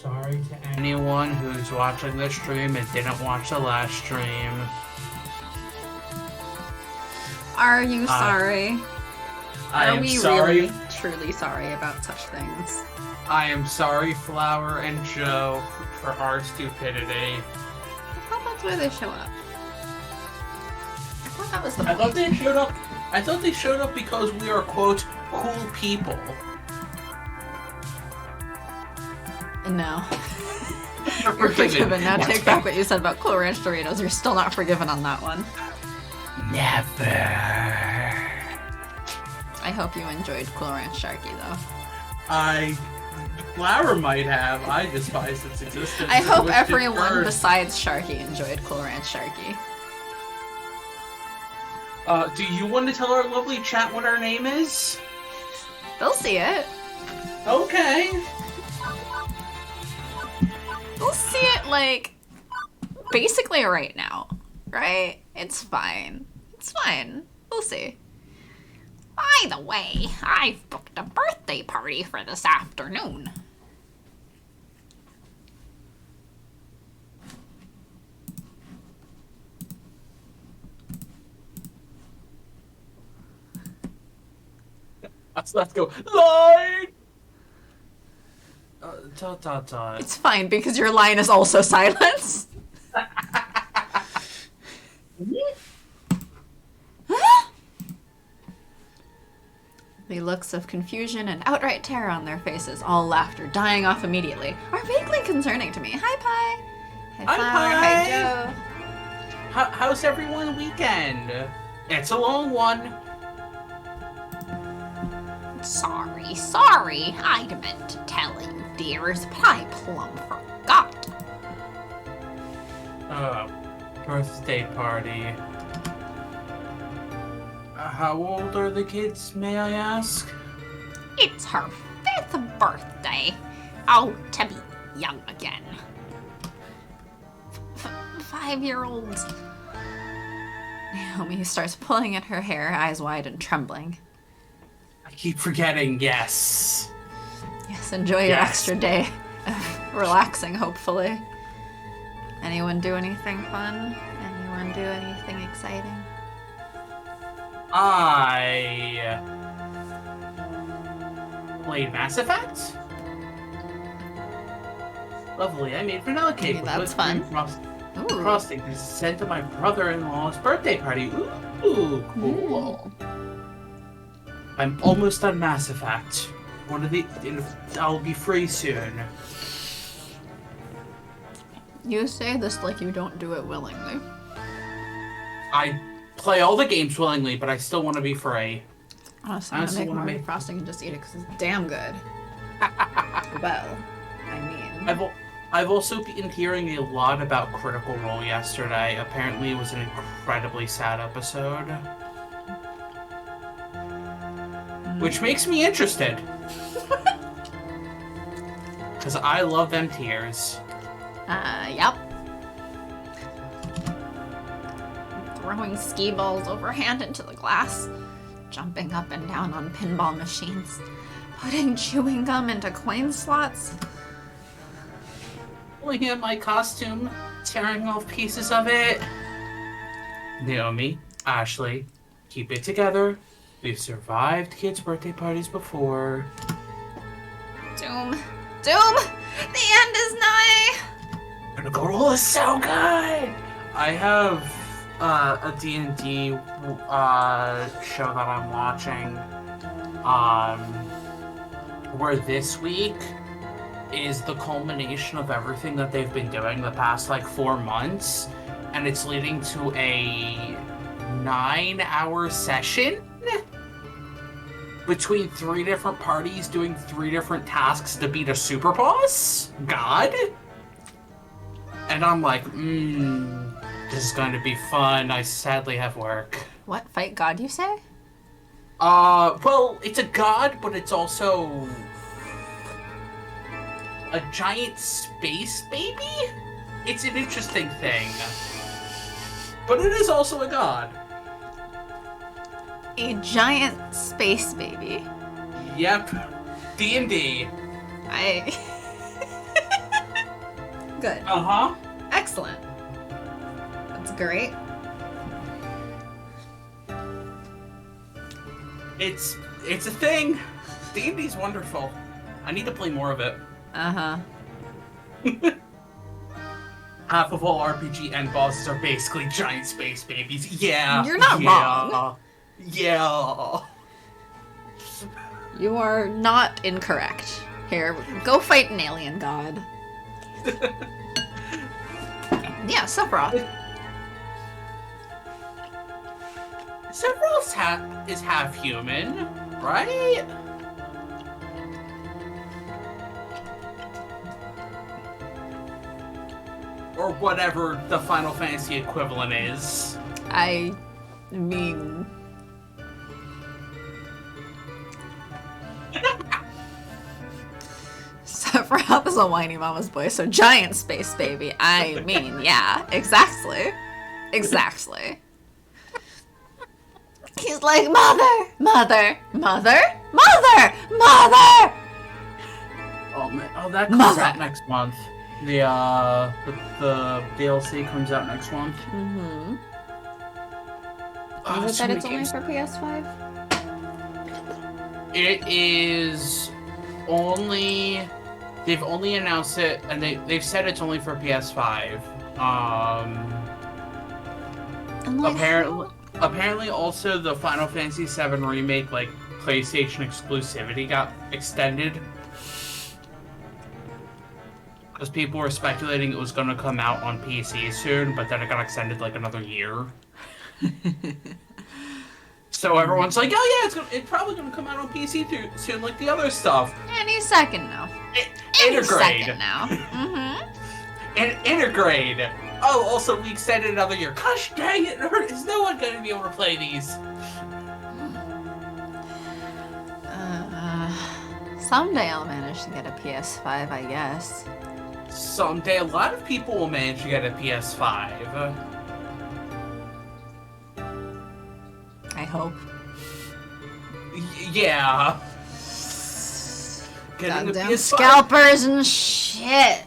sorry to anyone who's watching this stream and didn't watch the last stream. Are you sorry? Are we sorry. really, truly sorry about such things? I am sorry, Flower and Joe, for our stupidity. I thought that's why they show up. I thought that was the I thought they showed up. I thought they showed up because we are, quote, cool people. No. You're You're forgiven. Now take back what you said about Cool Ranch Doritos. You're still not forgiven on that one. Never. I hope you enjoyed Cool Ranch Sharky, though. Flower might have. I despise its existence. I hope everyone besides Sharky enjoyed Cool Ranch Sharky. Do you want to tell our lovely chat what our name is? They'll see it. Okay. They'll see it, like, basically right now. Right? It's fine. It's fine. We'll see. By the way, I've booked a birthday party for this afternoon. Let's go. Line! It's fine, because your line is also silence. The looks of confusion and outright terror on their faces, all laughter dying off immediately, are vaguely concerning to me. Hi, Pi. Hi, Flower. Hi, Joe. How's everyone weekend? It's a long one. Sorry. I meant to tell you, dears, but I plumb forgot. Birthday party. How old are the kids, may I ask? It's her 5th birthday. Oh, to be young again. 5-year-olds. Naomi starts pulling at her hair, eyes wide and trembling. I keep forgetting, yes. Yes, enjoy your extra day of relaxing, hopefully. Anyone do anything fun? Anyone do anything exciting? I played Mass Effect. Lovely. I made vanilla cake with that's whipped cream frosting to send to my brother-in-law's birthday party. Ooh, cool. I'm almost done Mass Effect. I'll be free soon. You say this like you don't do it willingly. I play all the games willingly, but I still want to be free. Honestly, I'm gonna make more frosting and just eat it because it's damn good. Well, I mean... I've also been hearing a lot about Critical Role yesterday. Apparently it was an incredibly sad episode. Which makes me interested. Because I love them tears. Yep. Throwing ski balls overhand into the glass. Jumping up and down on pinball machines. Putting chewing gum into coin slots. Pulling at my costume, tearing off pieces of it. Naomi, Ashley, keep it together. We've survived kids' birthday parties before. Doom! The end is nigh! Critical Role is so good! I have a D&D show that I'm watching, where this week is the culmination of everything that they've been doing the past, 4 months, and it's leading to a 9-hour session between 3 different parties doing 3 different tasks to beat a super boss? God? And I'm like, this is going to be fun. I sadly have work. What? Fight God, you say? Well, it's a god, but it's also a giant space baby? It's an interesting thing. But it is also a god. A giant space baby. Yep. D&D. Good. Uh-huh. Excellent. That's great. It's a thing. D&D's wonderful. I need to play more of it. Uh-huh. Half of all RPG end bosses are basically giant space babies. Yeah. You're not wrong. Yeah. You are not incorrect. Here, go fight an alien god. Yeah, Sephiroth. Sephiroth is half human, right? Or whatever the Final Fantasy equivalent is. I mean... Sephiroth is a whiny mama's boy, so giant space baby. I mean, yeah, exactly. Exactly. He's like, mother, mother, mother, mother, mother! Oh man, oh that comes Mother. out next month. The DLC comes out next month. Mm-hmm. Oh, Is it so that many it's only games. for PS5? It is only... They've only announced it, and they've said it's only for PS5. Apparently also the Final Fantasy VII Remake, like, PlayStation exclusivity got extended. Because people were speculating it was going to come out on PC soon, but then it got extended like another year. So everyone's like, oh yeah, it's probably going to come out on PC soon, like the other stuff. Any second now. Any second now. Mm-hmm. And Intergrade. Oh, also we extended another year. Gosh dang it, is no one going to be able to play these? Someday I'll manage to get a PS5, I guess. Someday a lot of people will manage to get a PS5. I hope. Yeah. Getting a Goddamn PS5. scalpers and shit.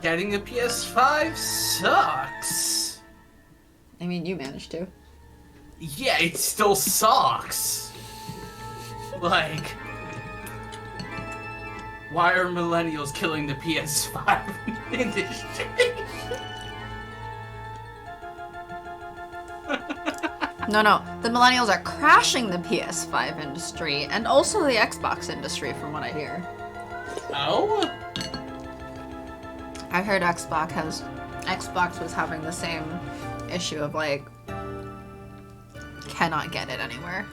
Getting a PS5 sucks. I mean, you managed to. Yeah, it still sucks. Like, why are millennials killing the PS5 industry? No, the millennials are crashing the PS5 industry and also the Xbox industry, from what I hear. Oh? I heard Xbox was having the same issue of like cannot get it anywhere.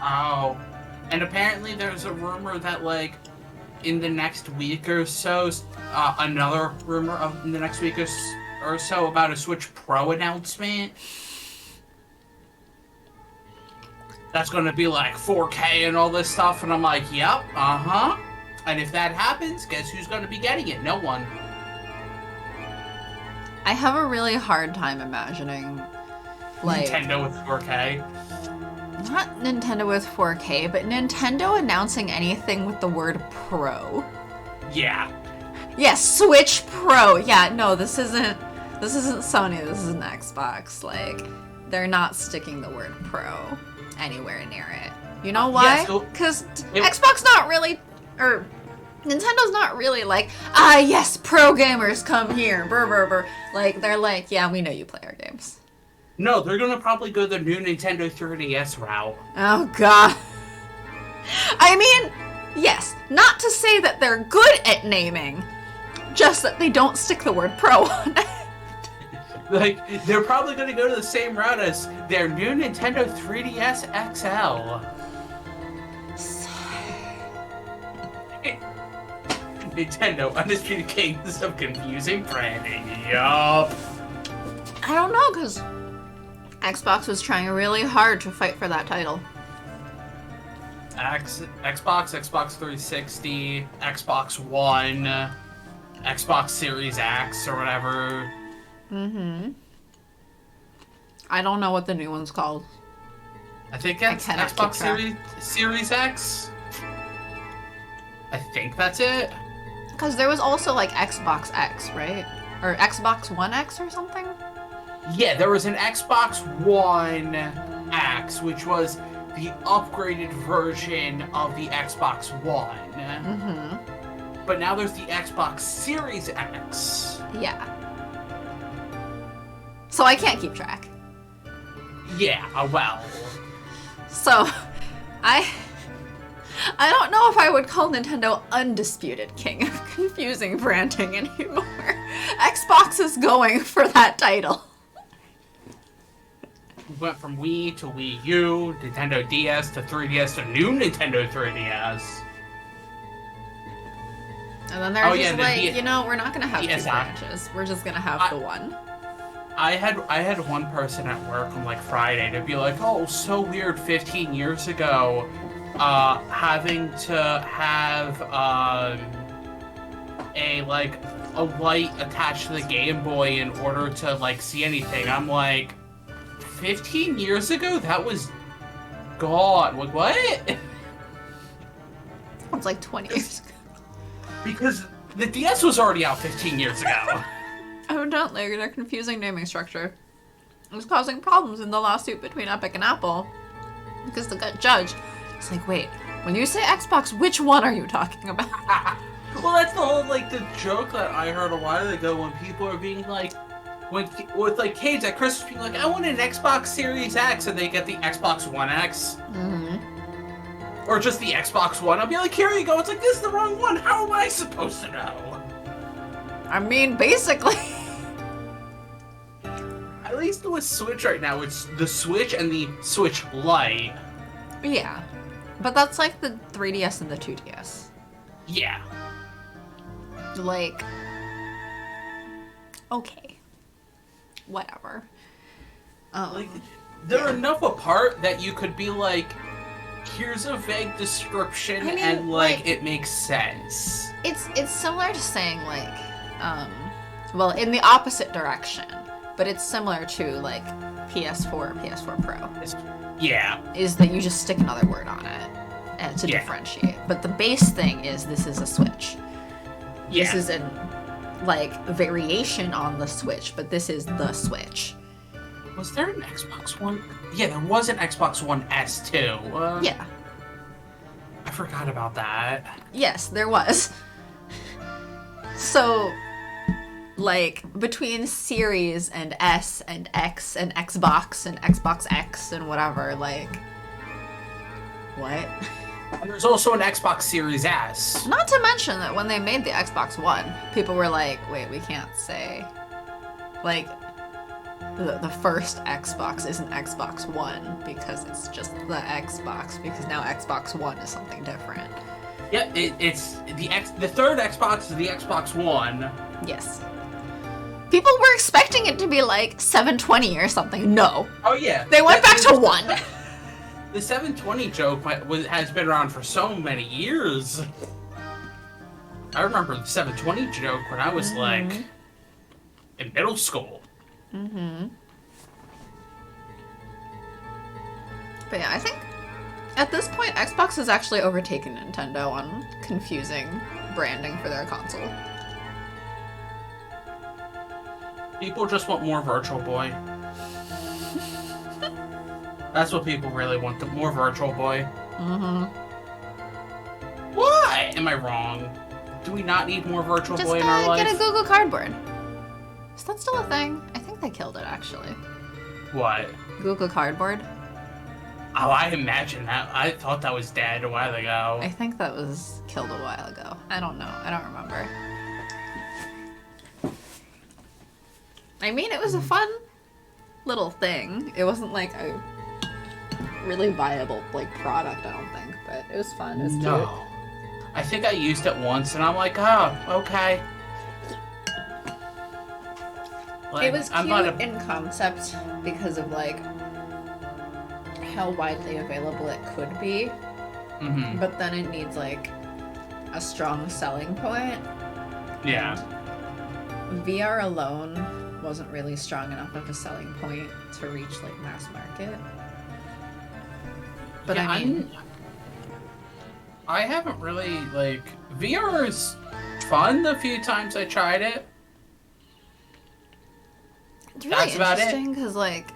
Oh. And apparently there's a rumor that like in the next week or so, another rumor of in the next week or so about a Switch Pro announcement. That's gonna be like 4K and all this stuff, and I'm like, yep, uh-huh. And if that happens, guess who's gonna be getting it? No one. I have a really hard time imagining, like, Nintendo with 4K. not Nintendo with 4K, but Nintendo announcing anything with the word Pro. Yeah. Yes, Switch Pro. Yeah, no, this isn't Sony, this is an Xbox. Like, they're not sticking the word Pro anywhere near it. You know why? Yeah, so Because Xbox not really, or Nintendo's not really like, yes, pro gamers come here, brr, brr, brr. Like, they're like, yeah, we know you play our games. No, they're gonna probably go the new Nintendo 3DS route. Oh, God. I mean, yes, not to say that they're good at naming, just that they don't stick the word pro on it. Like, they're probably gonna go to the same route as their new Nintendo 3DS XL. Nintendo, undisputed kings of confusing branding. Yup. I don't know, because Xbox was trying really hard to fight for that title. Xbox 360, Xbox One, Xbox Series X, or whatever. Mm-hmm. I don't know what the new one's called. I think that's cannot Xbox keep track. Series X. I think that's it. Because there was also like Xbox X, right? Or Xbox One X or something? Yeah, there was an Xbox One X, which was the upgraded version of the Xbox One. Mm-hmm. But now there's the Xbox Series X. Yeah. So I can't keep track. Yeah, well. So, I don't know if I would call Nintendo undisputed king of confusing branding anymore. Xbox is going for that title. We went from Wii to Wii U, Nintendo DS to 3DS to new Nintendo 3DS. And then they're we're not gonna have two branches. We're just gonna have the one. I had one person at work on like Friday to be like, oh, so weird 15 years ago, having to have a light attached to the Game Boy in order to like see anything. I'm like, 15 years ago? That was gone. Like, what? It's like 20 years ago. Because the DS was already out 15 years ago. Evidently, their confusing naming structure was causing problems in the lawsuit between Epic and Apple. Because the judge is like, wait, when you say Xbox, which one are you talking about? Well, that's the whole, like, the joke that I heard a while ago when people are being like, with like kids at Christmas being like, I want an Xbox Series X, and they get the Xbox One X. Mm-hmm. Or just the Xbox One. I'll be like, here you go. It's like, this is the wrong one. How am I supposed to know? I mean, basically. At least with Switch right now, it's the Switch and the Switch Lite. Yeah. But that's like the 3DS and the 2DS. Yeah. Like, okay. Whatever. Like, they're enough apart that you could be like, here's a vague description, and like it makes sense. It's similar to saying like, well, in the opposite direction, but it's similar to like PS4, PS4 Pro. Yeah. Is that you just stick another word on it and to differentiate. But the base thing is this is a Switch. Yeah. This is an like variation on the Switch, but this is the Switch. Was there an Xbox One? Yeah, there was an Xbox One S too. Yeah. I forgot about that. Yes, there was. So, like, between Series and S and X and Xbox X and whatever, like, what? And there's also an Xbox Series S. Not to mention that when they made the Xbox One, people were like, wait, we can't say, like, the first Xbox isn't Xbox One because it's just the Xbox, because now Xbox One is something different. Yep, it's the third Xbox is the Xbox One. Yes. People were expecting it to be like 720 or something. No. Oh yeah. They went back to 1. The 720 joke has been around for so many years. I remember the 720 joke when I was like in middle school. Mm-hmm. But yeah, I think at this point, Xbox has actually overtaken Nintendo on confusing branding for their console. People just want more Virtual Boy. That's what people really want, more Virtual Boy. Mm-hmm. Why? Am I wrong? Do we not need more Virtual Boy in our life? Just get a Google Cardboard. Is that still a thing? I think they killed it, actually. What? Google Cardboard? Oh, I imagine that. I thought that was dead a while ago. I think that was killed a while ago. I don't know. I don't remember. I mean, it was a fun little thing. It wasn't like a really viable like product, I don't think, but it was fun. It was cute. I think I used it once, and I'm like, oh, okay. Like, It was cute in concept because of like how widely available it could be, but then it needs like a strong selling point. Yeah. VR alone wasn't really strong enough of a selling point to reach like mass market. But yeah, I mean, I haven't really like VR is fun the few times I tried it. It's really That's about it. interesting because, like,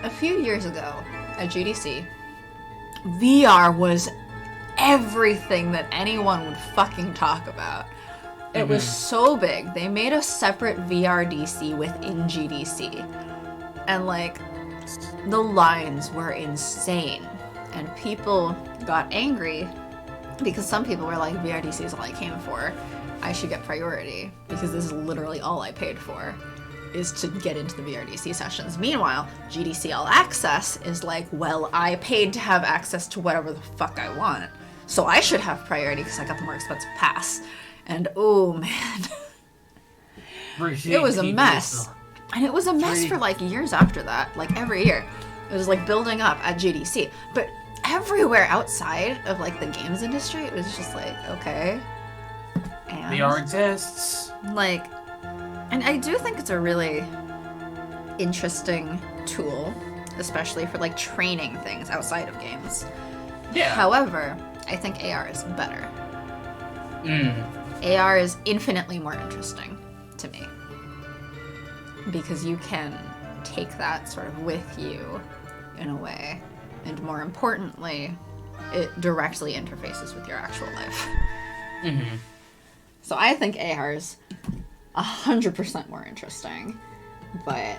a few years ago at GDC, VR was everything that anyone would fucking talk about. It was so big. They made a separate VR DC within GDC. And, like, the lines were insane. And people got angry because some people were like, VR DC is all I came for. I should get priority because this is literally all I paid for, is to get into the VRDC sessions. Meanwhile, GDC All Access is like, well, I paid to have access to whatever the fuck I want, so I should have priority because I got the more expensive pass. And oh man, it was a mess. And it was a mess for like years after that, like every year. It was like building up at GDC. But everywhere outside of like the games industry, it was just like, okay. And VR exists. like, and I do think it's a really interesting tool, especially for like training things outside of games. Yeah. However, I think AR is better. AR is infinitely more interesting to me because you can take that sort of with you in a way, and more importantly, it directly interfaces with your actual life. So I think AR is 100% more interesting, but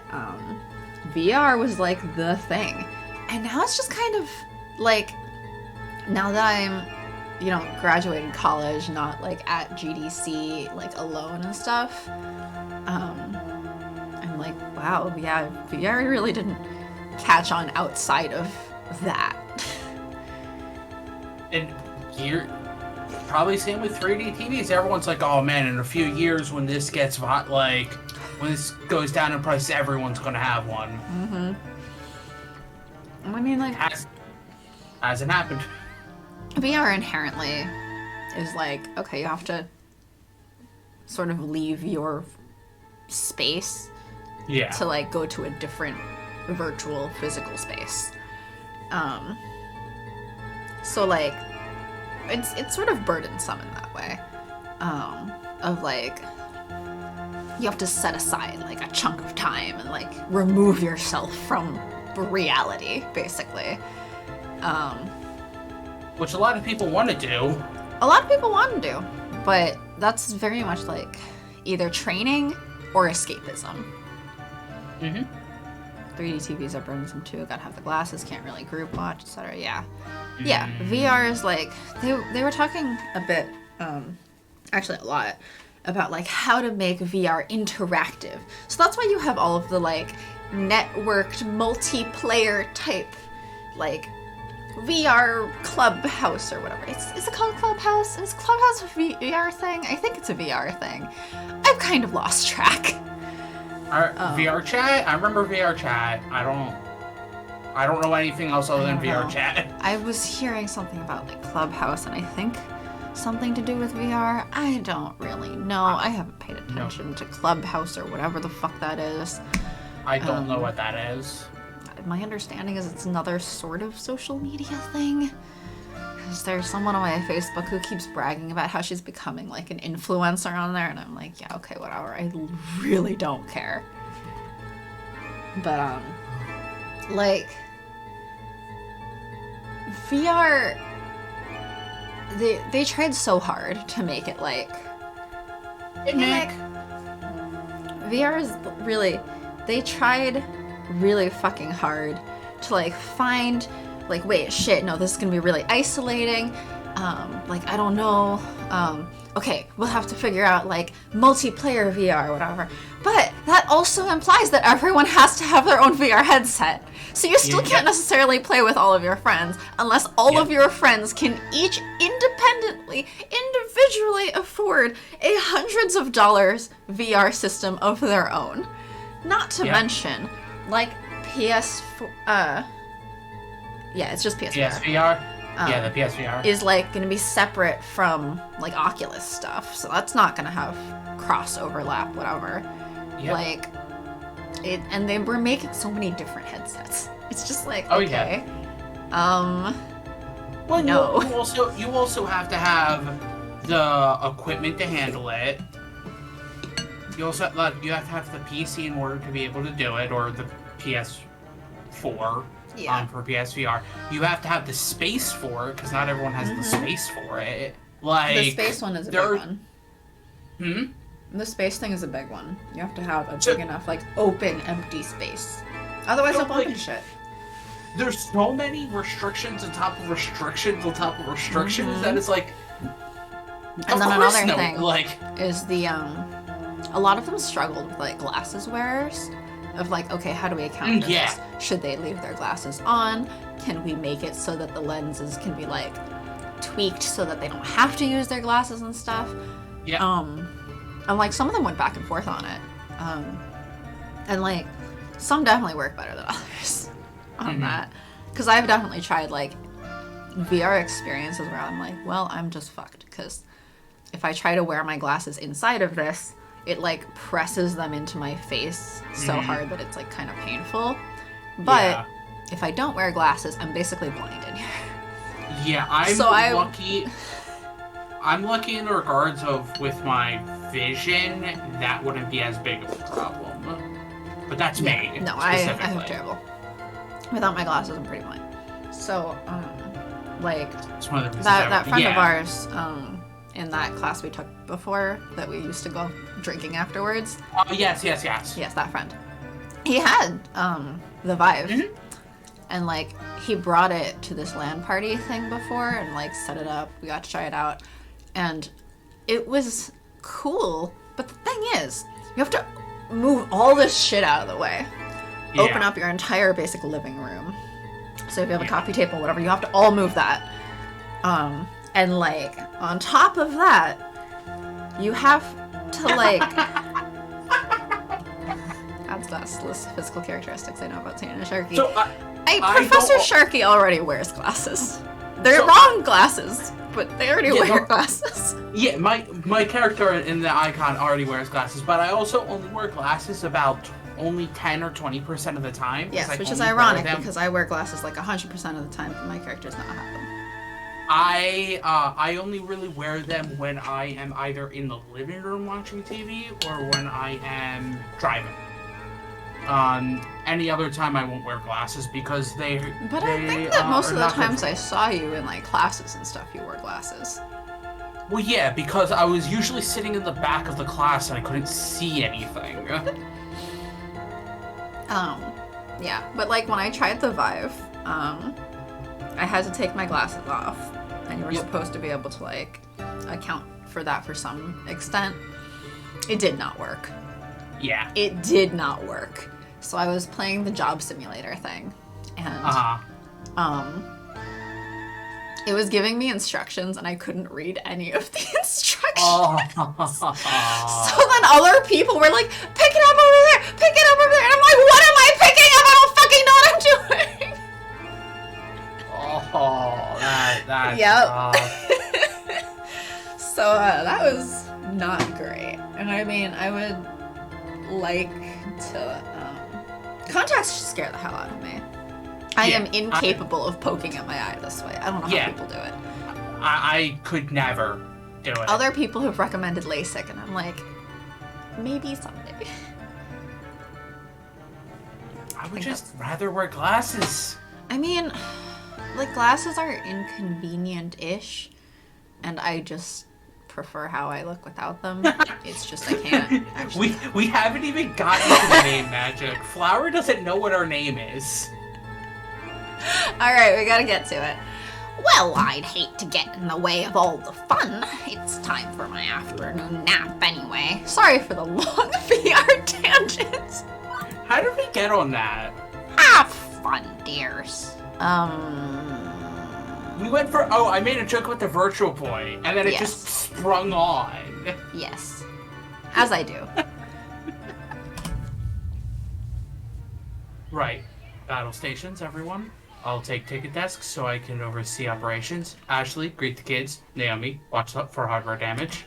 VR was like the thing. And now it's just kind of like, now that I'm, you know, graduated college, not like at GDC, like alone and stuff, I'm like, wow, yeah, VR really didn't catch on outside of that. And you're probably same with 3D TVs. Everyone's like, oh man, in a few years when this gets when this goes down in price, everyone's gonna have one. I mean, like, hasn't happened. VR inherently is like, okay, you have to sort of leave your space to like go to a different virtual physical space. So like, it's sort of burdensome in that way, of like, you have to set aside like a chunk of time and like remove yourself from reality, basically. Which a lot of people want to do. A lot of people want to do, but that's very much like either training or escapism. 3D TVs are burdensome too. Gotta have the glasses, can't really group watch, etc. Yeah, VR is like, they were talking a bit, actually a lot, about like how to make VR interactive. So that's why you have all of the like networked multiplayer type like VR Clubhouse or whatever. Is it called Clubhouse? Is Clubhouse a VR thing? I think it's a VR thing. I've kind of lost track. VR chat? I remember VR chat. I don't know anything else other than VR chat. I was hearing something about like Clubhouse, and I think something to do with VR. I don't really know. I haven't paid attention to Clubhouse or whatever the fuck that is. I don't know what that is. My understanding is it's another sort of social media thing. Because there's someone on my Facebook who keeps bragging about how she's becoming like an influencer on there, and I'm like, yeah, okay, whatever. I really don't care. But like VR, they tried so hard to make it like, VR is really, they tried really fucking hard to like find like, wait, shit, no, this is gonna be really isolating, like, I don't know, okay, we'll have to figure out like multiplayer VR or whatever, but that also implies that everyone has to have their own VR headset, so you still can't necessarily play with all of your friends unless all of your friends can each individually afford a hundreds of dollars VR system of their own, not to mention like PS4, it's just PSVR. PSVR? The PSVR. Is like going to be separate from like Oculus stuff, so that's not going to have cross overlap, whatever. Like, it, and they were making so many different headsets. It's just like, well, no. you also have to have the equipment to handle it. You also you have to have the PC in order to be able to do it, or the PS4 for PSVR. You have to have the space for it because not everyone has the space for it. Like the space one is a big one. Hmm. The space thing is a big one. You have to have a big enough, like, open, empty space. Otherwise, they'll bump and shit. There's so many restrictions on top of restrictions on top of restrictions that it's like. And then another thing is the a lot of them struggled with like glasses wearers. Of like, okay, how do we account for this? Should they leave their glasses on? Can we make it so that the lenses can be like tweaked so that they don't have to use their glasses and stuff? Yeah. And like some of them went back and forth on it. And like some definitely work better than others on that. Because I've definitely tried like VR experiences where I'm like, well, I'm just fucked. Because if I try to wear my glasses inside of this, it like presses them into my face so hard that it's like kind of painful. But if I don't wear glasses, I'm basically blinded. Yeah, I'm lucky. I'm lucky in the regards of with my vision, that wouldn't be as big of a problem. But that's me. No, I have terrible. Without my glasses, I'm pretty blind. So, like, that friend of ours, in that class we took before, that we used to go drinking afterwards. Oh, yes. Yes, that friend. He had, the Vive. And, like, he brought it to this LAN party thing before and, like, set it up. We got to try it out. And it was cool. But the thing is, you have to move all this shit out of the way. Yeah. Open up your entire basic living room. So if you have a coffee table, whatever, you have to all move that. And, like, on top of that, you have to, like... Adds glassless physical characteristics I know about Santa Sharky. So, Professor Sharky already wears glasses. They're wrong glasses, but they already wear glasses. Yeah, my character in the icon already wears glasses, but I also only wear glasses about only 10 or 20% of the time. Yes, which is ironic because I wear glasses like 100% of the time, but my character does not have them. I only really wear them when I am either in the living room watching TV or when I am driving. Any other time I won't wear glasses because I think that most of the times I saw you in like classes and stuff, you wore glasses. Well, yeah, because I was usually sitting in the back of the class and I couldn't see anything. Yeah, but like when I tried the Vive, I had to take my glasses off, and you were supposed to be able to like account for that for some extent. It did not work. Yeah. It did not work. So I was playing the job simulator thing, and it was giving me instructions, and I couldn't read any of the instructions. So then other people were like, pick it up over there, pick it up over there, and I'm like, what am I picking up? I don't fucking know what I'm doing. That's So that was not great. And I mean, I would like to... contacts scare the hell out of me. I am incapable of poking at my eye this way. I don't know how people do it. I could never do it. Other people have recommended LASIK, and I'm like, maybe someday. I would just rather wear glasses. I mean, like, glasses are inconvenient-ish, and I just prefer how I look without them. It's just I can't. Actually. We haven't even gotten to the name magic. Flower doesn't know what our name is. Alright, we gotta get to it. Well, I'd hate to get in the way of all the fun. It's time for my afternoon nap anyway. Sorry for the long VR tangents. How did we get on that? Have fun, dears. We went for... Oh, I made a joke with the virtual boy, and then it just sprung on. Yes. As I do. Right. Battle stations, everyone. I'll take ticket desks so I can oversee operations. Ashley, greet the kids. Naomi, watch out for hardware damage.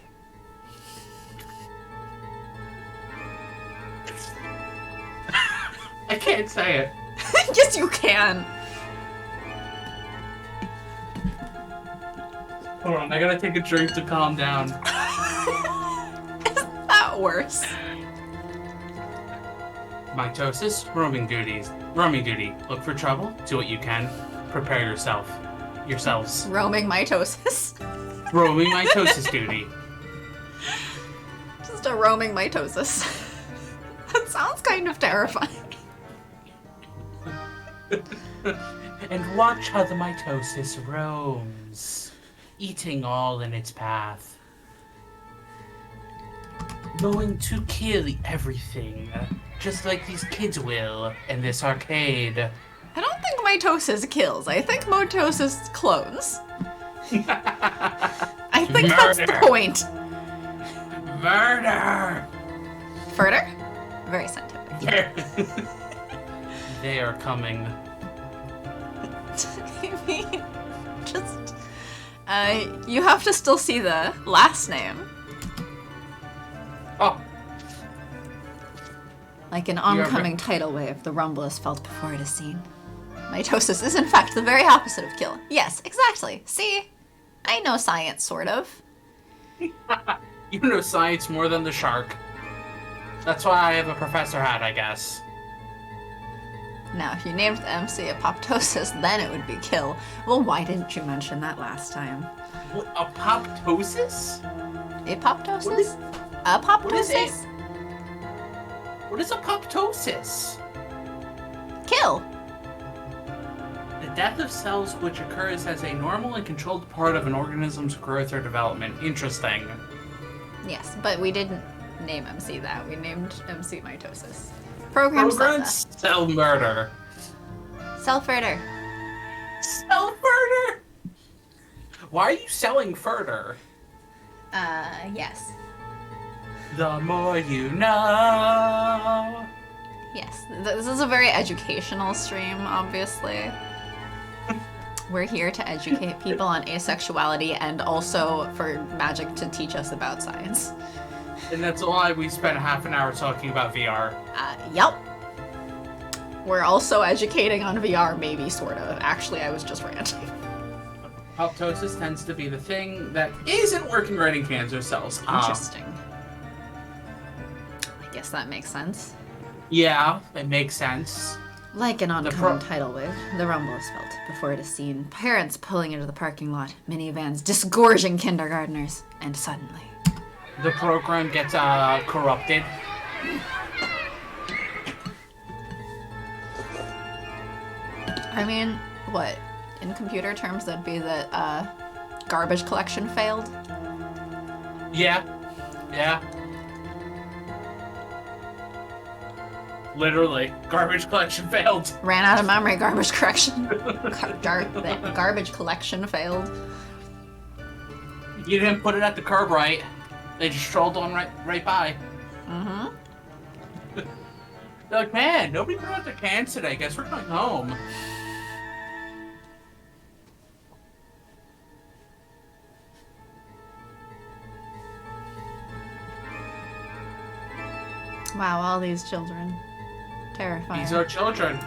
I can't say it. Yes, you can. Hold on, I gotta take a drink to calm down. Isn't that worse? Mitosis, roaming duties. Roaming duty. Look for trouble, do what you can. Prepare yourself. Yourselves. Roaming mitosis. Roaming mitosis duty. Just a roaming mitosis. That sounds kind of terrifying. And watch how the mitosis roams, eating all in its path. Going to kill everything, just like these kids will in this arcade. I don't think mitosis kills. I think mitosis clones. I think that's the point. Murder! Further? Very scientific. They are coming. I mean, just... you have to still see the last name. Oh. Like an oncoming tidal wave, the rumble is felt before it is seen. Mitosis is in fact the very opposite of kill. Yes, exactly. See? I know science, sort of. You know science more than the shark. That's why I have a professor hat, I guess. Now, if you named the MC apoptosis, then it would be kill. Well, why didn't you mention that last time? What, apoptosis? Apoptosis? What is- Apoptosis? What is apoptosis? Kill. The death of cells which occurs as a normal and controlled part of an organism's growth or development. Interesting. Yes, but we didn't name MC that. We named MC mitosis. Program Programmed cell murder. Self-murder. Cell murder? Why are you selling further? Yes. The more you know. Yes. This is a very educational stream, obviously. We're here to educate people on asexuality and also for magic to teach us about science. And that's why we spent half an hour talking about VR. Yep. We're also educating on VR, maybe, sort of. Actually, I was just ranting. Apoptosis tends to be the thing that isn't working right in cancer cells. Interesting. I guess that makes sense. Yeah, it makes sense. Like an oncoming tidal wave, the rumble is felt before it is seen. Parents pulling into the parking lot, minivans disgorging kindergartners, and suddenly... The program gets corrupted. I mean, what? In computer terms, that'd be that garbage collection failed? Yeah. Yeah. Literally. Garbage collection failed. Ran out of memory, garbage correction. Garbage collection failed. You didn't put it at the curb right. They just strolled on right by. Mm-hmm. They're like, man, nobody put out their cans today. Guess we're going home. Wow, all these children. Terrifying. These are children.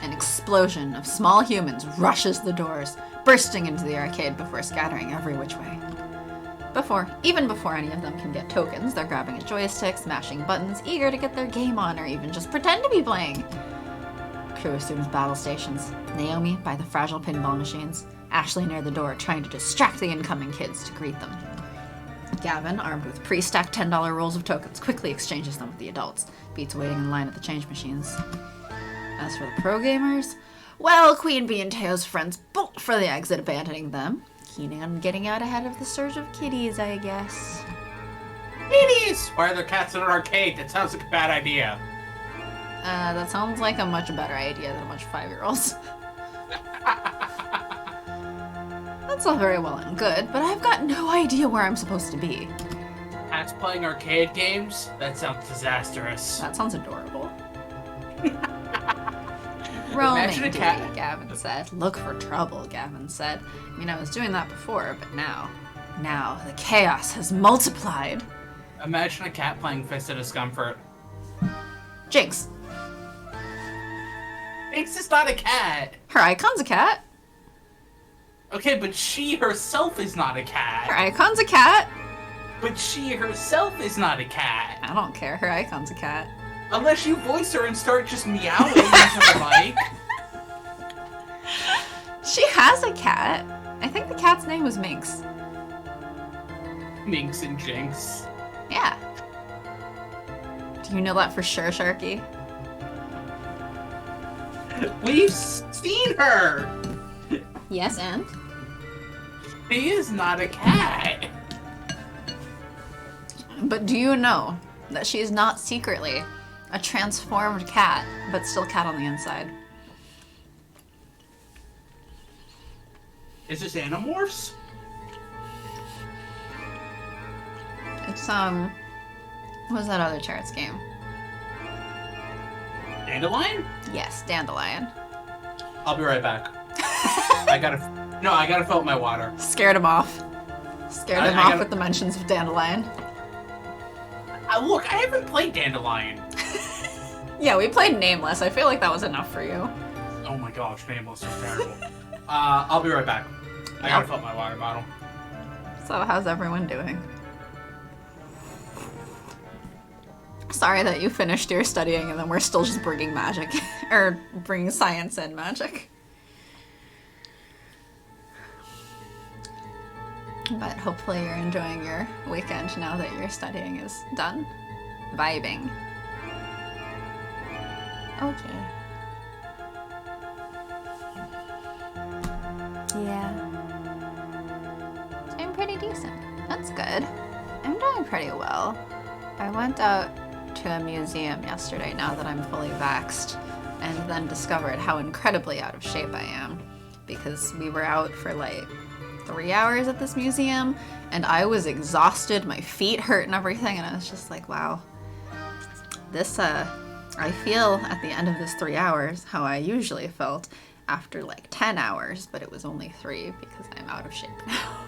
An explosion of small humans rushes the doors, bursting into the arcade before scattering every which way. Even before any of them can get tokens, they're grabbing at joysticks, mashing buttons, eager to get their game on or even just pretend to be playing. Crew assumes battle stations. Naomi by the fragile pinball machines. Ashley near the door trying to distract the incoming kids to greet them. Gavin, armed with pre-stacked $10 rolls of tokens, quickly exchanges them with the adults, beats waiting in line at the change machines. As for the pro gamers, well, Queen Bee and Teo's friends bolt for the exit, abandoning them. Keen on getting out ahead of the surge of kitties, I guess. Kitties! Why are there cats in an arcade? That sounds like a bad idea. That sounds like a much better idea than a bunch of 5-year-olds. That's all very well and good, but I've got no idea where I'm supposed to be. Cats playing arcade games? That sounds disastrous. That sounds adorable. Roaming duty, Gavin said. Look for trouble, Gavin said. I mean, I was doing that before, but now the chaos has multiplied. Imagine a cat playing Fist of Discomfort. Jinx. Jinx is not a cat. Her icon's a cat. Okay, but she herself is not a Her cat. icon's a cat. But she herself is not a cat. I don't care. Her icon's a cat. Unless you voice her and start just meowing into the mic. She has a cat. I think the cat's name was Minx. Minx and Jinx. Yeah. Do you know that for sure, Sharky? We've seen her! Yes, and? She is not a cat. But do you know that she is not secretly a transformed cat, but still cat on the inside? Is this Animorphs? It's, what was that other charts game? Dandelion? Yes, Dandelion. I'll be right back. I gotta fill up my water. Scared him off. Scared him I off gotta- with the mentions of Dandelion. Look, I haven't played Dandelion. Yeah, we played Nameless. I feel like that was enough for you. Oh my gosh, Nameless is terrible. I'll be right back. I gotta fill up my water bottle. So how's everyone doing? Sorry that you finished your studying and then we're still just bringing magic. Or bringing science and magic. But hopefully you're enjoying your weekend now that your studying is done. Vibing. Okay. Yeah. Doing pretty decent. That's good. I'm doing pretty well. I went out to a museum yesterday now that I'm fully vaxxed, and then discovered how incredibly out of shape I am. Because we were out for like 3 hours at this museum, and I was exhausted, my feet hurt and everything, and I was just like, wow. This, I feel at the end of this 3 hours how I usually felt after like 10 hours, but it was only 3 because I'm out of shape now.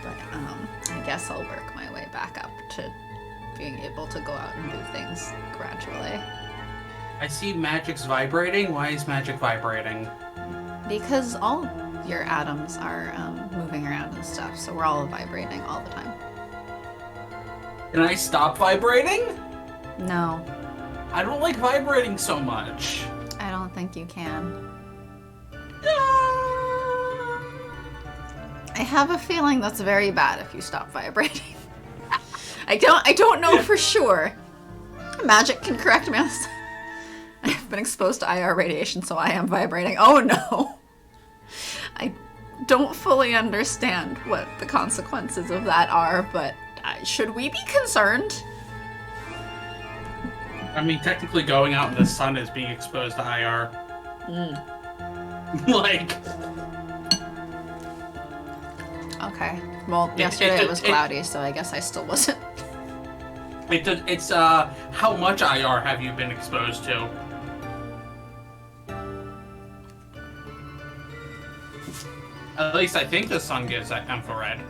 But I guess I'll work my way back up to being able to go out and do things gradually. I see magic's vibrating. Why is magic vibrating? Because all your atoms are moving around and stuff, so we're all vibrating all the time. Can I stop vibrating? No, I don't like vibrating so much. I don't think you can. I have a feeling that's very bad if you stop vibrating. I don't know for sure. Magic can correct me on this. I've been exposed to IR radiation, so I am vibrating. Oh no! I don't fully understand what the consequences of that are, but should we be concerned? I mean, technically going out in the sun is being exposed to IR. Like... Okay. Well, yesterday it was cloudy, so I guess I still wasn't. It's how much IR have you been exposed to? At least I think the sun gives that infrared.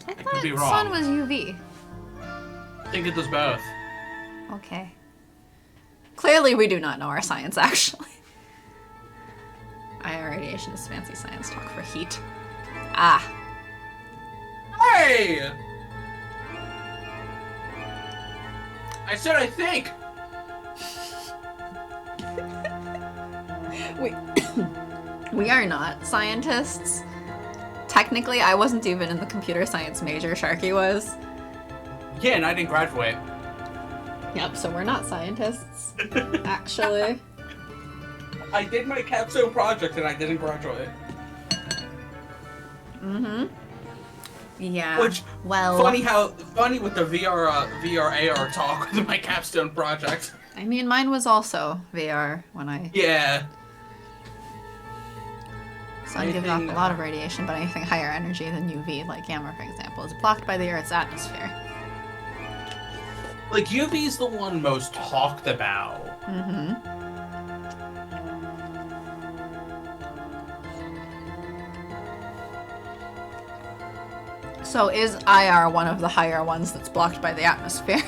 I could thought be the wrong. sun was UV. I think it does both. Okay. Clearly we do not know our science, actually. IR radiation is fancy science talk for heat. Ah. Hey! I said I think! We are not scientists. Technically, I wasn't even in the computer science major. Sharky was. Yeah, and I didn't graduate. Yep, so we're not scientists, actually. I did my capstone project and I didn't graduate. Mm-hmm. Yeah. Which, well, funny with the VR AR talk with my capstone project. I mean, mine was also VR when I... Yeah. Sun gives off a lot of radiation, but anything higher energy than UV, like gamma, for example, is blocked by the Earth's atmosphere. Like, UV's the one most talked about. Mm-hmm. So is IR one of the higher ones that's blocked by the atmosphere?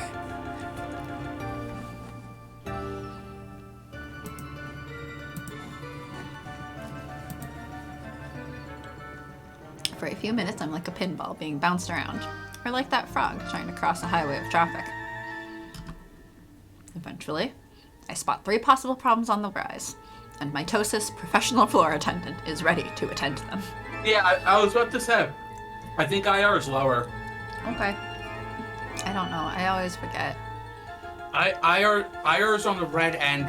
For a few minutes, I'm like a pinball being bounced around. Or like that frog trying to cross a highway of traffic. Eventually, I spot 3 possible problems on the rise, and mitosis professional floor attendant is ready to attend to them. Yeah, I was about to say, I think IR is lower. Okay. I don't know. I always forget. IR is on the red end,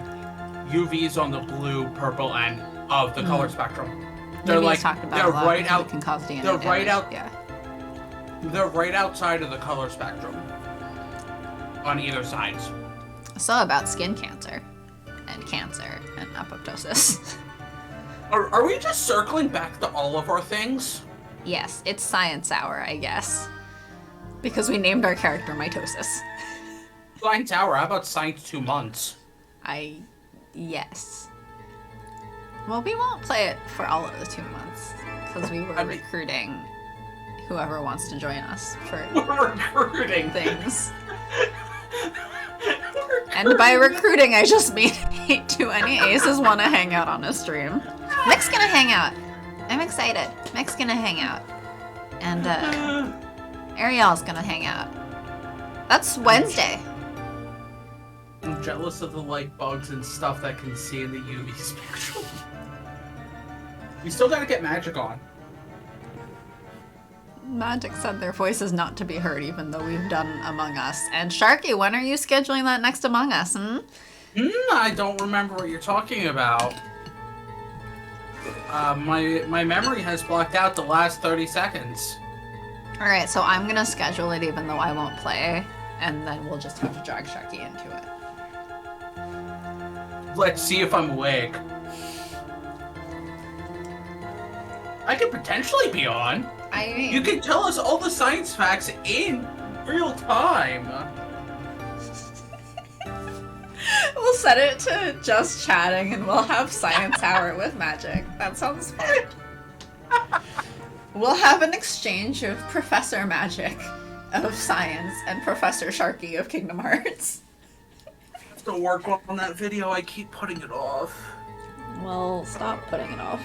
UV is on the blue, purple end of the color spectrum. They're Maybe like talked about they're a lot right because out. it can cause DNA They're right damage. out. Yeah. They're right outside of the color spectrum. On either side. So about skin cancer and apoptosis. Are we just circling back to all of our things? Yes, it's science hour, I guess. Because we named our character Mitosis. Science hour. How about science 2 months? Yes. Well, we won't play it for all of the 2 months. Because we were recruiting whoever wants to join us for We're recruiting things. And by recruiting, I just mean to any aces want to hang out on a stream. Mick's gonna hang out. I'm excited. Mick's gonna hang out. And Ariel's gonna hang out. That's Wednesday. I'm jealous of the light bugs and stuff that can see in the UV spectrum. You still gotta get magic on. Magic said their voice is not to be heard, even though we've done Among Us. And Sharky, when are you scheduling that next Among Us? I don't remember what you're talking about. My memory has blocked out the last 30 seconds. Alright, so I'm gonna schedule it even though I won't play, and then we'll just have to drag Sharky into it. Let's see if I'm awake. I could potentially be on. I mean, You can tell us all the science facts in real time. we'll set it to just chatting and we'll have science hour with magic. That sounds fun. We'll have an exchange of Professor Magic of Science and Professor Sharky of Kingdom Hearts. I have to work on that video. I keep putting it off. Well, stop putting it off.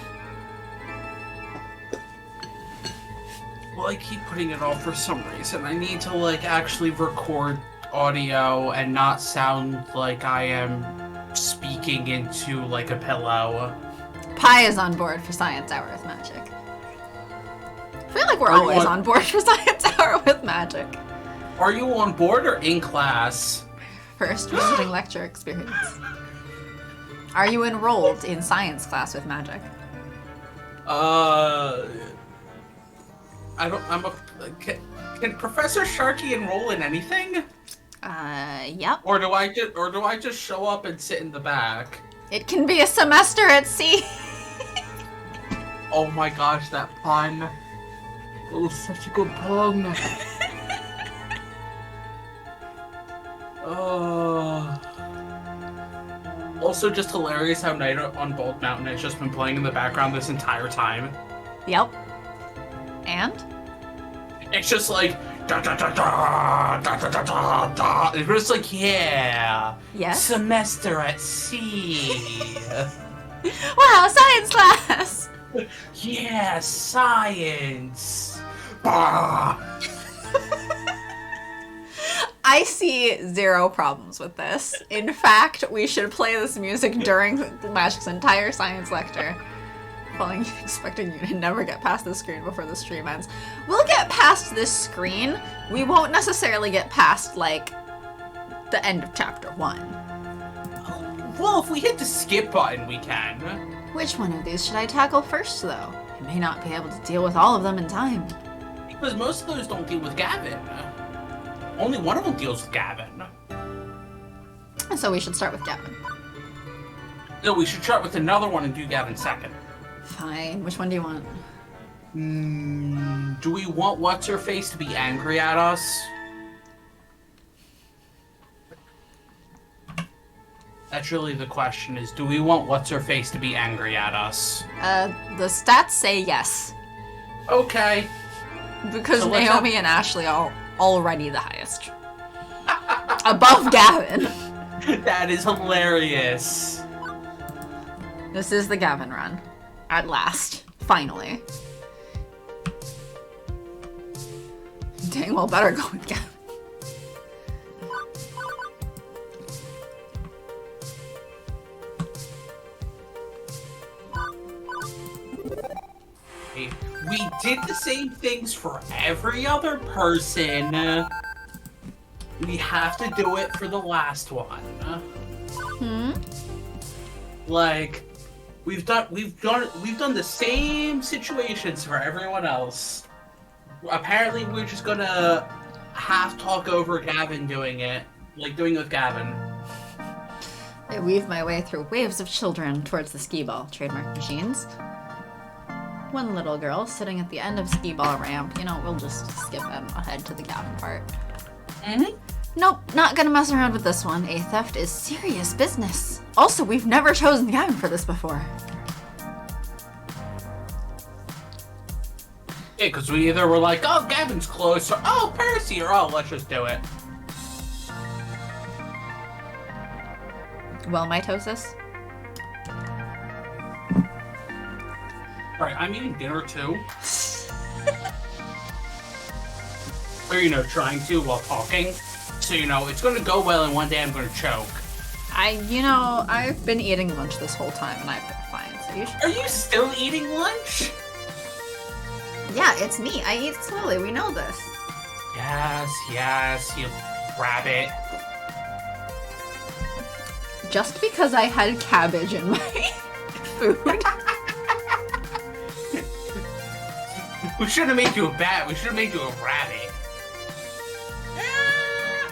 Well, I keep putting it off for some reason. I need to, like, actually record audio and not sound like I am speaking into, like, a pillow. Pi is on board for Science Hour with Magic. I feel like we're always on board for Science Hour with Magic. Are you on board or in class? First visiting lecture experience. Are you enrolled in science class with Magic? Can Professor Sharky enroll in anything? Yep. Or do I just show up and sit in the back? It can be a semester at sea. Oh my gosh, that pun. It was such a good pun. Also just hilarious how Night on Bald Mountain has just been playing in the background this entire time. Yep. And? It's just like da da da da da da da da da. It's just like, yeah. Yes. Semester at sea. Wow, science class! Yeah, science. Bah. I see 0 problems with this. In fact, we should play this music during Magic's entire science lecture. Fully expecting you to never get past this screen before the stream ends. We'll get past this screen. We won't necessarily get past, like, the end of chapter 1. Well, if we hit the skip button, we can. Which one of these should I tackle first, though? I may not be able to deal with all of them in time. Because most of those don't deal with Gavin. Only one of them deals with Gavin. So we should start with Gavin. No, we should start with another one and do Gavin second. Fine. Which one do you want? Do we want What's-Her-Face to be angry at us? That's really the question, is do we want What's-Her-Face to be angry at us? The stats say yes. Okay. Because So let's Naomi and Ashley are already the highest. Above Gavin. That is hilarious. This is the Gavin run. At last. Finally. dang well better go with Gavin. Hey, we did the same things for every other person. We have to do it for the last one. Like, we've done the same situations for everyone else. Apparently, we're just gonna half talk over Gavin doing it, like doing it with Gavin. I weave my way through waves of children towards the skee ball trademark machines. One little girl sitting at the end of skee ball ramp. You know, we'll just skip ahead to the Gavin part. Nope, not gonna mess around with this one. A theft is serious business. Also, we've never chosen Gavin for this before. Yeah, because we either were like, oh, Gavin's close, or oh, Percy, or oh, let's just do it. Well, mitosis? Right, I'm eating dinner too. Or, you know, trying to while talking. So, you know, it's gonna go well and one day I'm gonna choke. I've been eating lunch this whole time and I've been fine, so you should... Are you still eating lunch? Yeah, it's me. I eat slowly. We know this. Yes, you rabbit. Just because I had cabbage in my food. We should have made you a bat. We should have made you a rabbit.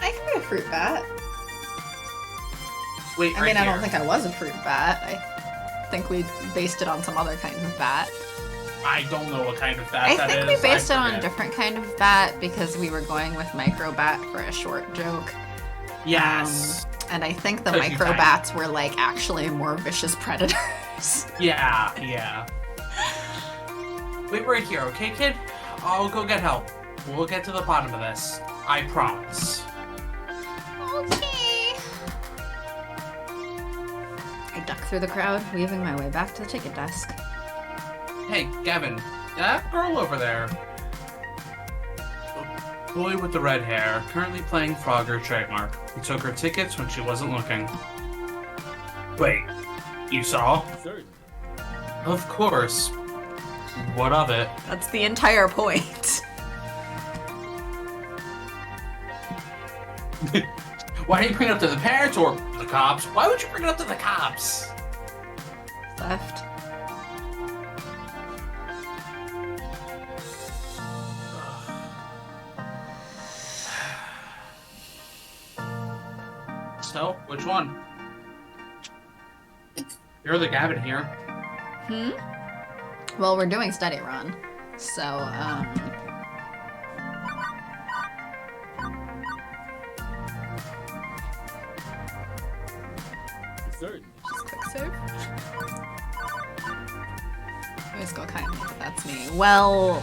I can be a fruit bat. Wait, I mean, I don't think I was a fruit bat. I think we based it on some other kind of bat. I don't know what kind of bat I that is. think we based it on a different kind of bat because we were going with micro bat for a short joke. Yes. And I think the 'Cause you micro kind- bats were like actually more vicious predators. Yeah. Wait right here, okay, kid? I'll go get help. We'll get to the bottom of this. I promise. Okay. I duck through the crowd, weaving my way back to the ticket desk. Hey, Gavin, that girl over there. Boy with the red hair, currently playing Frogger trademark. We took her tickets when she wasn't looking. Wait, you saw? Of course. What of it? That's the entire point. Why didn't you bring it up to the parents or the cops? Why would you bring it up to the cops? Theft. So, which one? You're the Gavin here. Well, we're doing study run, so, just quick save. I just go kindly, but that's me. Well,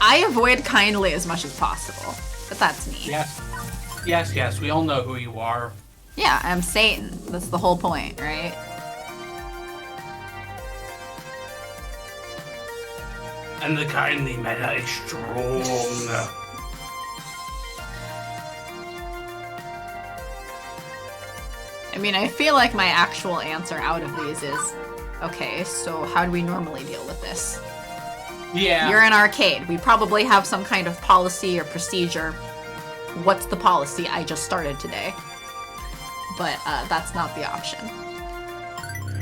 I avoid kindly as much as possible, but that's me. Yes, we all know who you are. Yeah, I'm Satan. That's the whole point, right? And the kindly meta is strong. I mean, I feel like my actual answer out of these is, okay, so how do we normally deal with this? Yeah. You're an arcade. We probably have some kind of policy or procedure. What's the policy? I just started today. But that's not the option.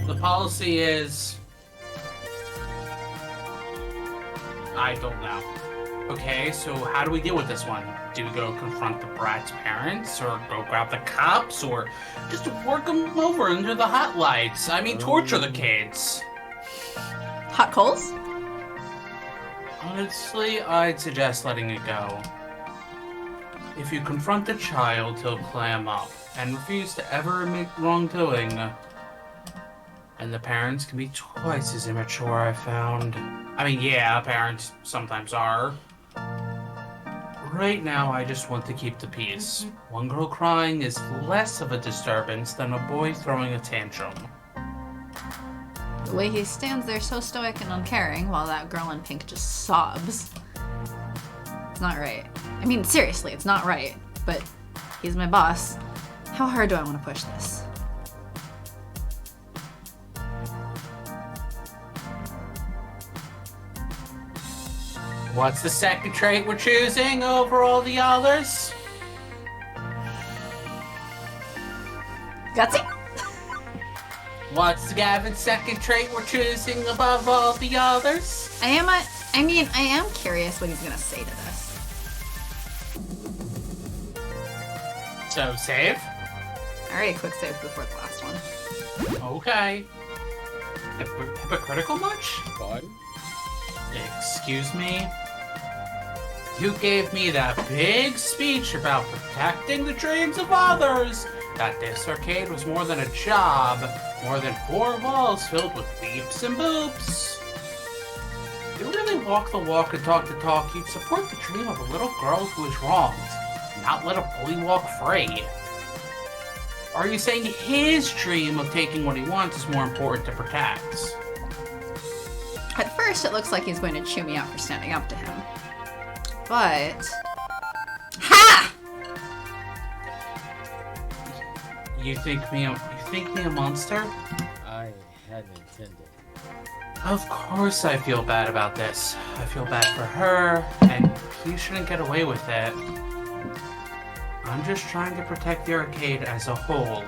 The policy is... I don't know. Okay, so how do we deal with this one? Do we go confront the brat's parents, or go grab the cops, or just work them over under the hot lights? I mean, torture the kids. Hot coals? Honestly, I'd suggest letting it go. If you confront the child, he'll clam up and refuse to ever admit wrongdoing. And the parents can be twice as immature, I found. I mean, yeah, parents sometimes are. Right now, I just want to keep the peace. One girl crying is less of a disturbance than a boy throwing a tantrum. The way he stands there so stoic and uncaring while that girl in pink just sobs. It's not right. I mean, seriously, it's not right. But he's my boss. How hard do I want to push this? What's the second trait we're choosing over all the others? Gutsy? What's Gavin's second trait we're choosing above all the others? I am curious what he's gonna say to this. So, save? I already quick saved before the last one. Okay. Hypocritical much? Fun? Excuse me? You gave me that big speech about protecting the dreams of others, that this arcade was more than a job, more than 4 walls filled with beeps and boops. If you really walk the walk and talk the talk, you'd support the dream of a little girl who is wronged, not let a bully walk free. Are you saying his dream of taking what he wants is more important to protect? At first, it looks like he's going to chew me out for standing up to him. But... Ha! You think me a monster? I hadn't intended. Of course I feel bad about this. I feel bad for her, and he shouldn't get away with it. I'm just trying to protect the arcade as a whole.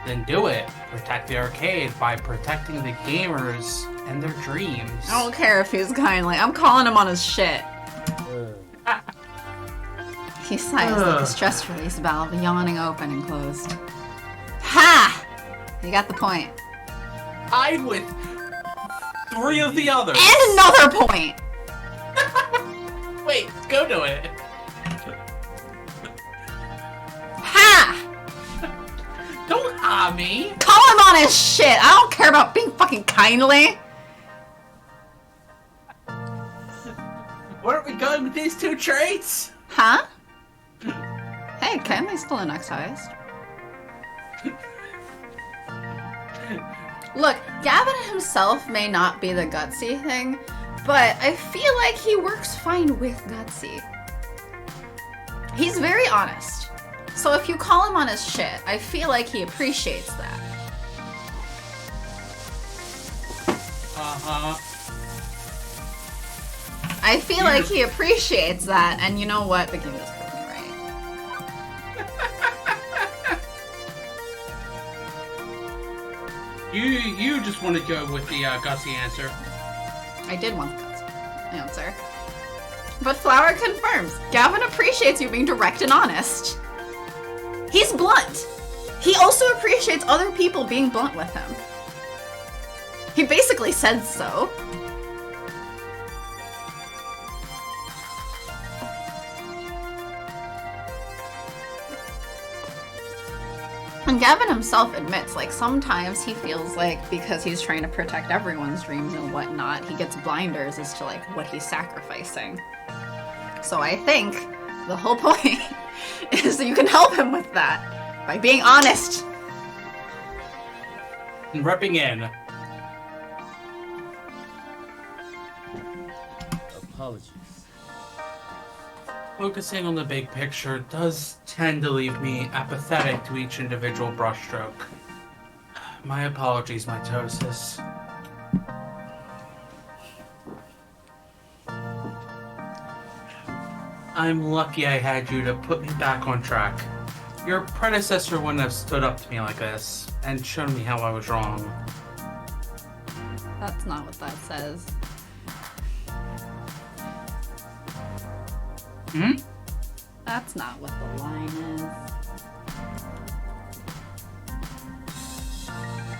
Then do it. Protect the arcade by protecting the gamers and their dreams. I don't care if he's kindly. I'm calling him on his shit. He sighs like a stress release valve, yawning open and closed. Ha! You got the point. I'm with 3 of the others. And another point! Wait, go to it. Ha! Don't ha me. Call him on his shit! I don't care about being fucking kindly! Where are we going with these 2 traits? Huh? Hey, kindly's still the next highest. Look, Gavin himself may not be the gutsy thing, but I feel like he works fine with gutsy. He's very honest. So if you call him on his shit, I feel like he appreciates that. Uh-huh. I feel like he appreciates that, and you know what? The game just proved me right. You just want to go with the gutsy answer. I did want the gutsy answer. But Flower confirms, Gavin appreciates you being direct and honest. He's blunt. He also appreciates other people being blunt with him. He basically said so. And Gavin himself admits, like, sometimes he feels like because he's trying to protect everyone's dreams and whatnot, he gets blinders as to, like, what he's sacrificing. So I think the whole point is that you can help him with that by being honest. And repping in. Apologies. Focusing on the big picture does tend to leave me apathetic to each individual brushstroke. My apologies, mitosis. I'm lucky I had you to put me back on track. Your predecessor wouldn't have stood up to me like this and shown me how I was wrong. That's not what that says. Hmm? That's not what the line is.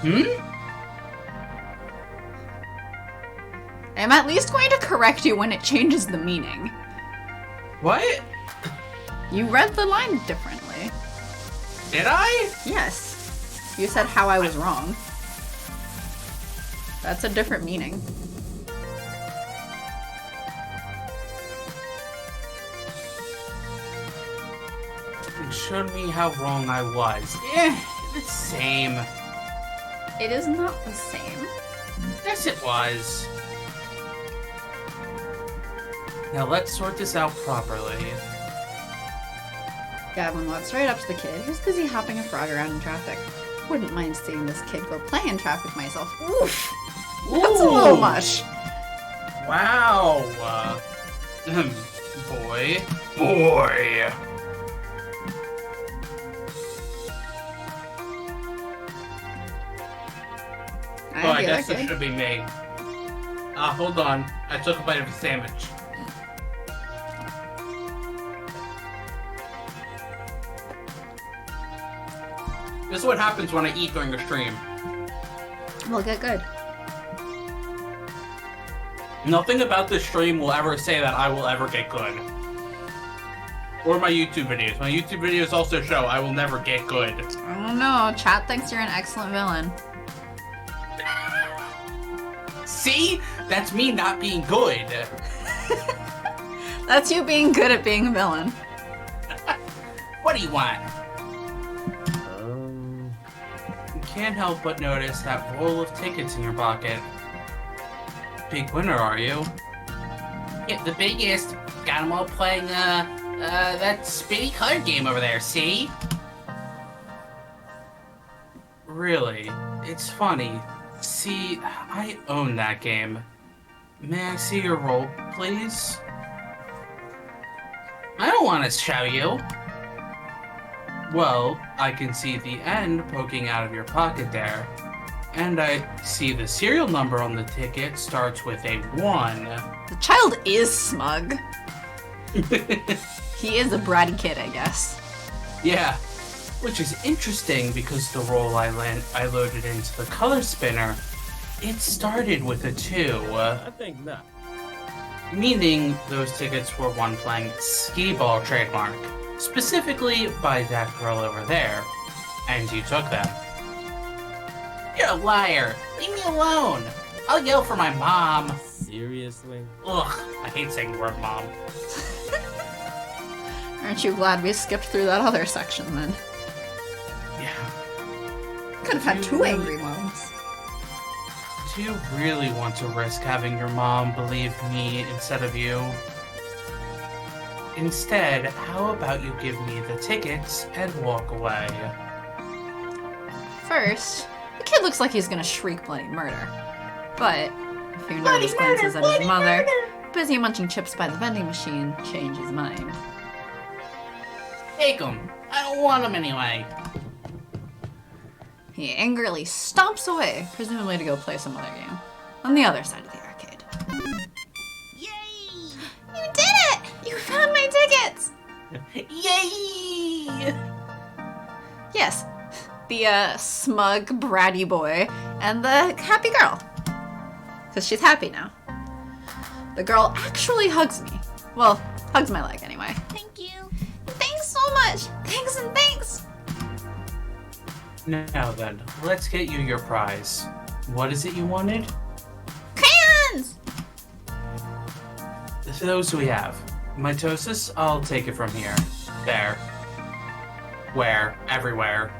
Hmm? I'm at least going to correct you when it changes the meaning. What? You read the line differently. Did I? Yes. You said how I was wrong. That's a different meaning. It showed me how wrong I was. It's the same. It is not the same. Yes, it was. Now let's sort this out properly. Gavin walks right up to the kid, who's busy hopping a frog around in traffic. Wouldn't mind seeing this kid go play in traffic myself. Oof! That's a little much. Wow. Boy. Boy. Oh, I guess it should be me. Hold on. I took a bite of a sandwich. This is what happens when I eat during the stream. We'll get good. Nothing about this stream will ever say that I will ever get good. Or my YouTube videos. My YouTube videos also show I will never get good. I don't know. Chat thinks you're an excellent villain. See? That's me not being good. That's you being good at being a villain. What do you want? You can't help but notice that roll of tickets in your pocket. Big winner, are you? Yeah, the biggest. Got them all playing, that spinny card game over there, see? Really? It's funny. See, I own that game. May I see your roll, please? I don't want to show you. Well, I can see the end poking out of your pocket there. And I see the serial number on the ticket starts with a 1. The child is smug. He is a bratty kid, I guess. Yeah, which is interesting because the roll I loaded into the color spinner, it started with a 2. I think not. Meaning those tickets were one playing skee ball trademark, specifically by that girl over there, and you took them. You're a liar! Leave me alone! I'll yell for my mom! Seriously? Ugh, I hate saying the word mom. Aren't you glad we skipped through that other section then? Yeah. Could have had 2 angry moms. Do you really want to risk having your mom believe me instead of you? Instead, how about you give me the tickets and walk away? First, the kid looks like he's gonna shriek bloody murder. But a few nervous glances at his mother, busy munching chips by the vending machine, change his mind. Take them. I don't want them anyway. He angrily stomps away, presumably to go play some other game, on the other side of the arcade. Yay! You did it! You found my tickets! Yay! Yes, the smug, bratty boy and the happy girl. Because she's happy now. The girl actually hugs me. Well, hugs my leg anyway. Thank you. Thanks so much! Thanks and thanks! Now then, let's get you your prize. What is it you wanted? Crayons! Those we have. Mitosis, I'll take it from here. There. Where? Everywhere.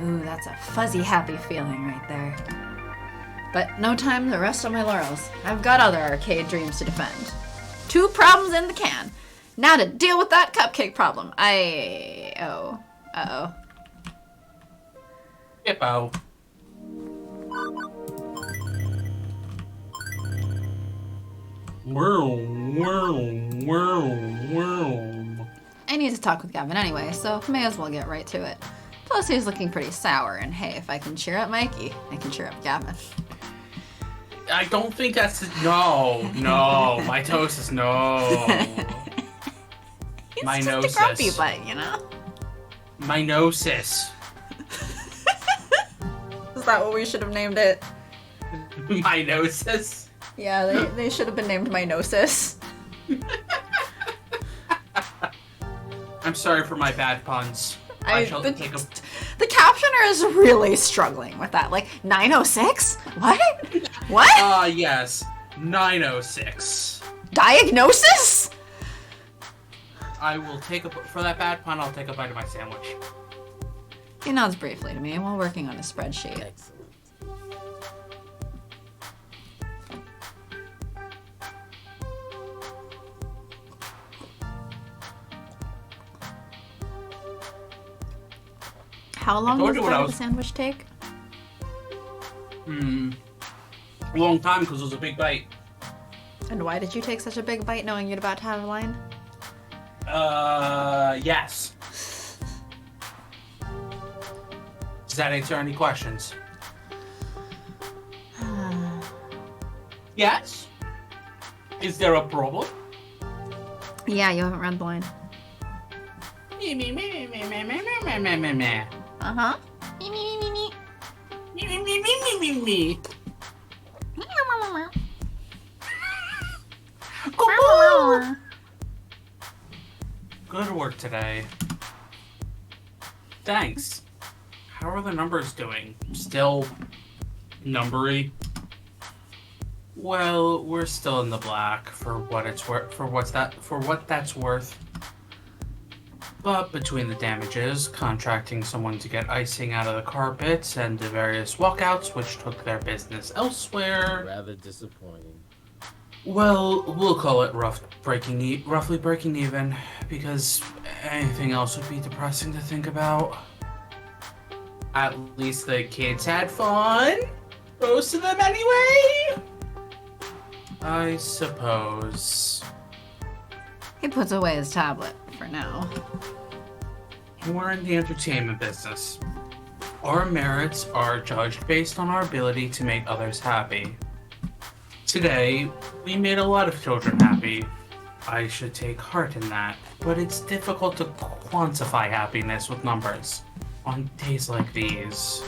Ooh, that's a fuzzy, happy feeling right there. But no time to rest on my laurels. I've got other arcade dreams to defend. 2 problems in the can. Now to deal with that cupcake problem. Uh-oh. Hippo. I need to talk with Gavin anyway, so may as well get right to it. Plus, he's looking pretty sour, and hey, if I can cheer up Mikey, I can cheer up Gavin. I don't think that's... No, mitosis, no. He's Minosis. just a grumpy butt, you know? Minosis. Is that what we should have named it? Minosis? Yeah, they should have been named Minosis. I'm sorry for my bad puns. I shall take a... The captioner is really struggling with that. Like, 906? What? What? Yes. 906. Diagnosis? I will take a... For that bad pun, I'll take a bite of my sandwich. He nods briefly to me while working on a spreadsheet. Excellent. How long told does you what I the was- sandwich take? A long time because it was a big bite. And why did you take such a big bite knowing you're about to have a line? Yes. Does that answer any questions? Yes? Is there a problem? Yeah, you haven't read the line. Me, me, me, me, me, me, me, me, me, me. Uh-huh. Me, me, me, me, Me, me, me, me, me, me. me. Good work today. Thanks. How are the numbers doing? Still numbery? Well, we're still in the black for what it's worth. For what that's worth. But between the damages, contracting someone to get icing out of the carpets, and the various walkouts which took their business elsewhere, Rather disappointing. well, we'll call it roughly breaking even, because anything else would be depressing to think about. At least the kids had fun. Most of them anyway. I suppose. He puts away his tablet for now. We're in the entertainment business. Our merits are judged based on our ability to make others happy. Today, we made a lot of children happy. I should take heart in that, but it's difficult to quantify happiness with numbers on days like these.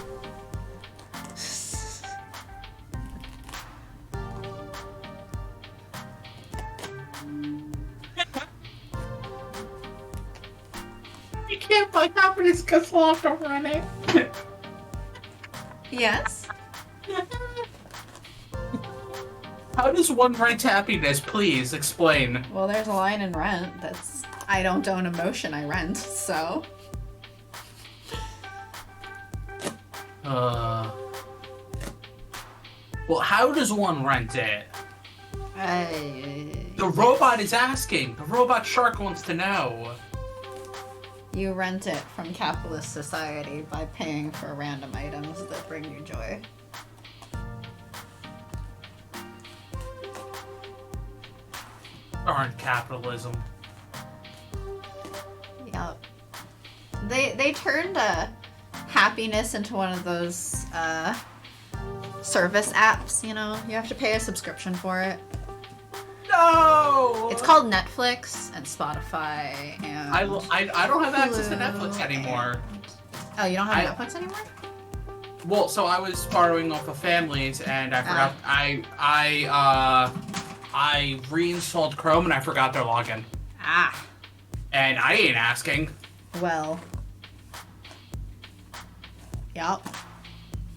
You can't find happiness because lost already. Yes? How does one rent happiness? Please explain. Well, there's a line in Rent that's, I don't own emotion, I rent, so. Well, how does one rent it? The robot is asking. The robot shark wants to know. You rent it from capitalist society by paying for random items that bring you joy. Darn capitalism. Yep. They turned happiness into one of those service apps, you know? You have to pay a subscription for it. No! It's called Netflix and Spotify and I don't have access to Hulu Netflix anymore. Oh, you don't have Netflix anymore? Well, so I was borrowing off of families, and I forgot. I reinstalled Chrome, and I forgot their login. Ah. And I ain't asking. Well. Yup.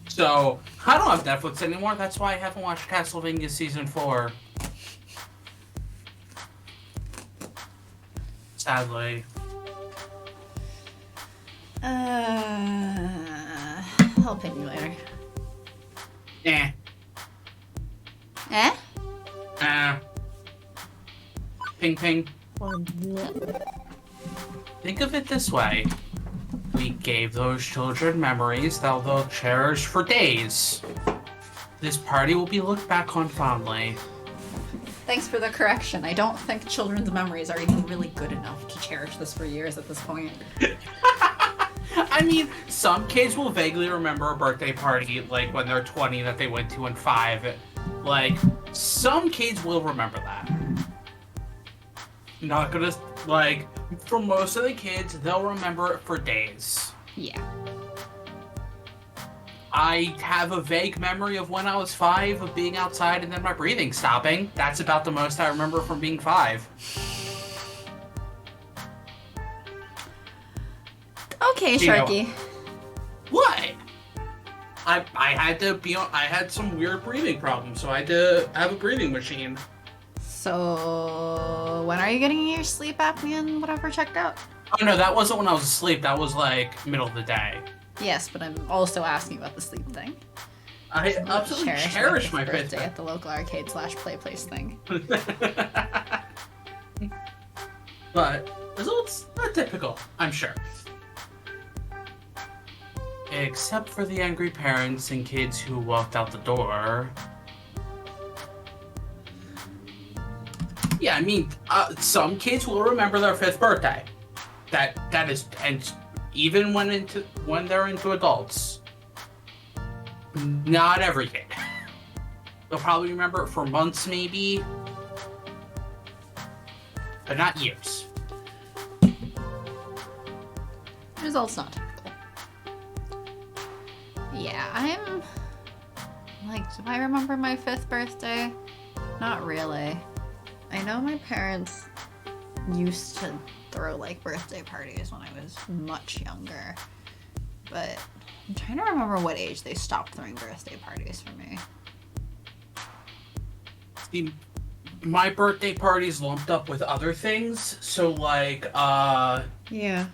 So I don't have Netflix anymore. That's why I haven't watched Castlevania Season 4. Sadly. I'll ping you later. Eh. Eh? Ping ping. Think of it this way. We gave those children memories that they'll cherish for days. This party will be looked back on fondly. Thanks for the correction. I don't think children's memories are even really good enough to cherish this for years at this point. I mean, some kids will vaguely remember a birthday party, like when they're 20 that they went to and 5. Like, some kids will remember that. Not gonna, like, for most of the kids, they'll remember it for days. Yeah. I have a vague memory of when I was 5 of being outside and then my breathing stopping. That's about the most I remember from being 5. Okay, You know- Sharky. What? I had some weird breathing problems, so I had to have a breathing machine. So, when are you getting your sleep apnea and whatever checked out? Oh no, that wasn't when I was asleep. That was like middle of the day. Yes, but I'm also asking about the sleep thing. I absolutely cherish my birthday birthday. at the local arcade / play place thing. But results not typical, I'm sure. Except for the angry parents and kids who walked out the door. Yeah, I mean, some kids will remember their 5th birthday. That is, and even when they're into adults, not every kid. They'll probably remember it for months, maybe, but not years. Results not typical. Yeah, I'm like, do I remember my 5th birthday? Not really. I know my parents used to throw like birthday parties when I was much younger, but I'm trying to remember what age they stopped throwing birthday parties for me. See, my birthday party's lumped up with other things, so like, Yeah.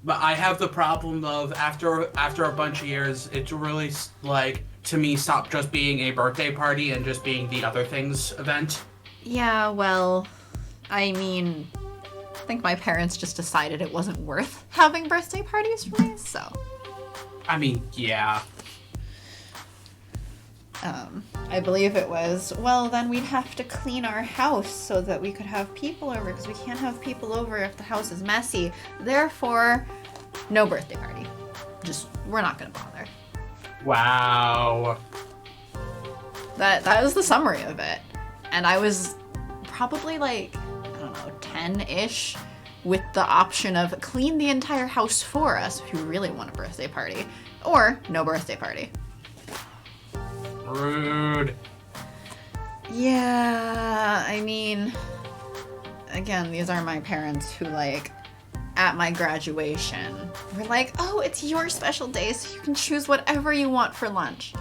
but I have the problem of after a bunch of years, it's really like to me stopped just being a birthday party and just being the other things event. Yeah, well, I mean, I think my parents just decided it wasn't worth having birthday parties for me, so. I mean, yeah. I believe it was, well, then we'd have to clean our house so that we could have people over, because we can't have people over if the house is messy. Therefore, no birthday party. Just, we're not gonna bother. Wow. That was the summary of it. And I was probably like, I don't know, 10-ish, with the option of clean the entire house for us if you really want a birthday party, or no birthday party. Rude. Yeah, I mean, again, these are my parents who, like, at my graduation, were like, oh, it's your special day, so you can choose whatever you want for lunch.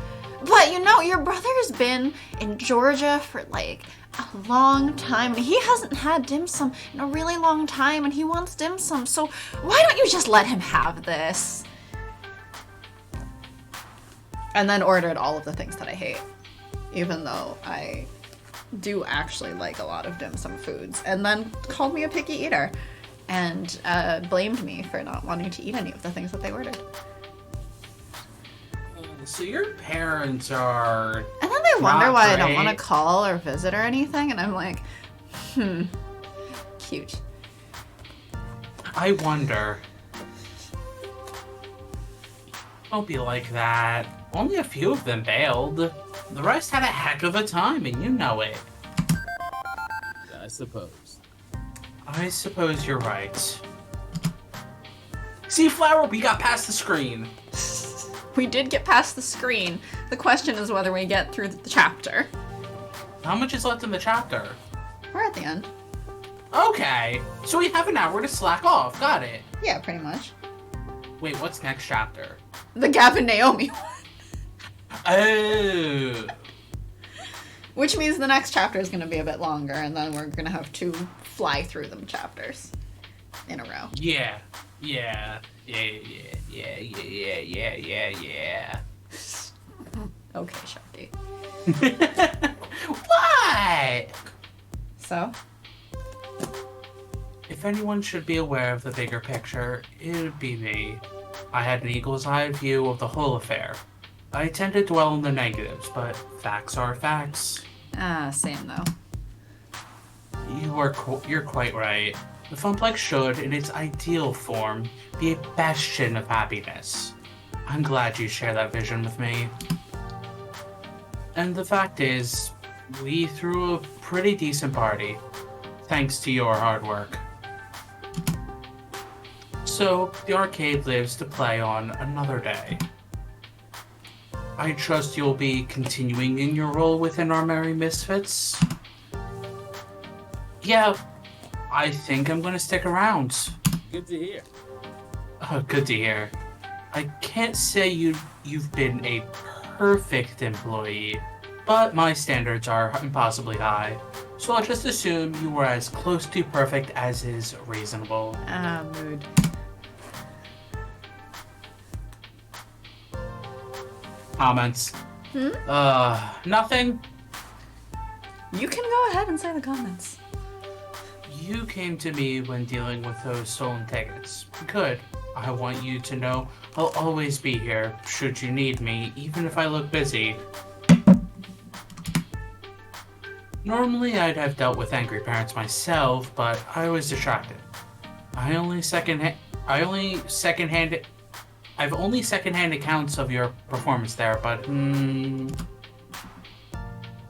But, you know, your brother's been in Georgia for, like, a long time, and he hasn't had dim sum in a really long time, and he wants dim sum, so why don't you just let him have this? And then ordered all of the things that I hate, even though I do actually like a lot of dim sum foods, and then called me a picky eater and blamed me for not wanting to eat any of the things that they ordered. So your parents are... And then they wonder why I don't great. want to call or visit or anything, and I'm like, cute. I wonder. Don't be like that. Only a few of them bailed. The rest had a heck of a time, and you know it. I suppose. I suppose you're right. See, Flower, we got past the screen. We did get past the screen. The question is whether we get through the chapter. How much is left in the chapter? We're at the end. Okay, so we have an hour to slack off. Got it. Yeah, pretty much. Wait, what's next chapter? The Gavin Naomi one. Oh. Which means the next chapter is going to be a bit longer, and then we're going to have 2 fly through them chapters in a row. Yeah. Okay, Sharky. What? So? If anyone should be aware of the bigger picture, it would be me. I had an eagle's eye view of the whole affair. I tend to dwell on the negatives, but facts are facts. Same though. You're quite right. The Funplex should, in its ideal form, be a bastion of happiness. I'm glad you share that vision with me. And the fact is, we threw a pretty decent party, thanks to your hard work. So, the arcade lives to play on another day. I trust you'll be continuing in your role within our Merry Misfits. Yeah, I think I'm gonna stick around. Good to hear. Oh, good to hear. I can't say you've been a perfect employee, but my standards are impossibly high. So I'll just assume you were as close to perfect as is reasonable. Mood. Comments? Nothing? You can go ahead and say the comments. You came to me when dealing with those stolen tickets. Good. I want you to know I'll always be here, should you need me, even if I look busy. Normally, I'd have dealt with angry parents myself, but I was distracted. I've only secondhand accounts of your performance there, but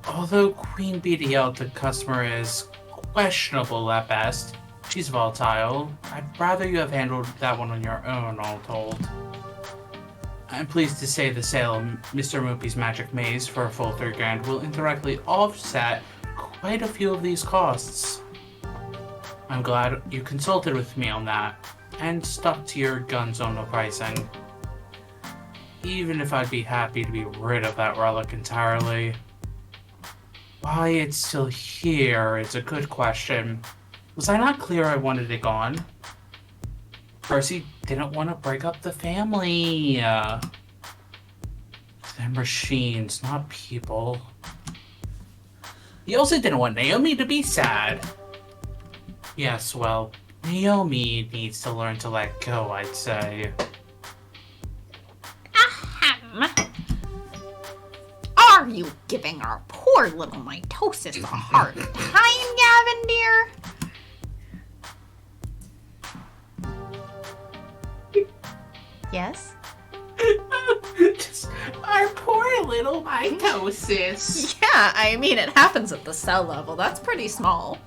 although Queen BDL the customer is questionable at best, she's volatile. I'd rather you have handled that one on your own, all told. I'm pleased to say the sale of Mr. Moopy's Magic Maze for a full $3,000 will indirectly offset quite a few of these costs. I'm glad you consulted with me on that, and stuck to your guns on the pricing. Even if I'd be happy to be rid of that relic entirely. Why it's still here is a good question. Was I not clear I wanted it gone? Percy didn't want to break up the family. They're machines, not people. He also didn't want Naomi to be sad. Yes, well, Naomi needs to learn to let go, I'd say. Ahem. Are you giving our poor little mitosis a hard time, Gavin, dear? Yes? Just our poor little mitosis. Yeah, I mean, it happens at the cell level. That's pretty small.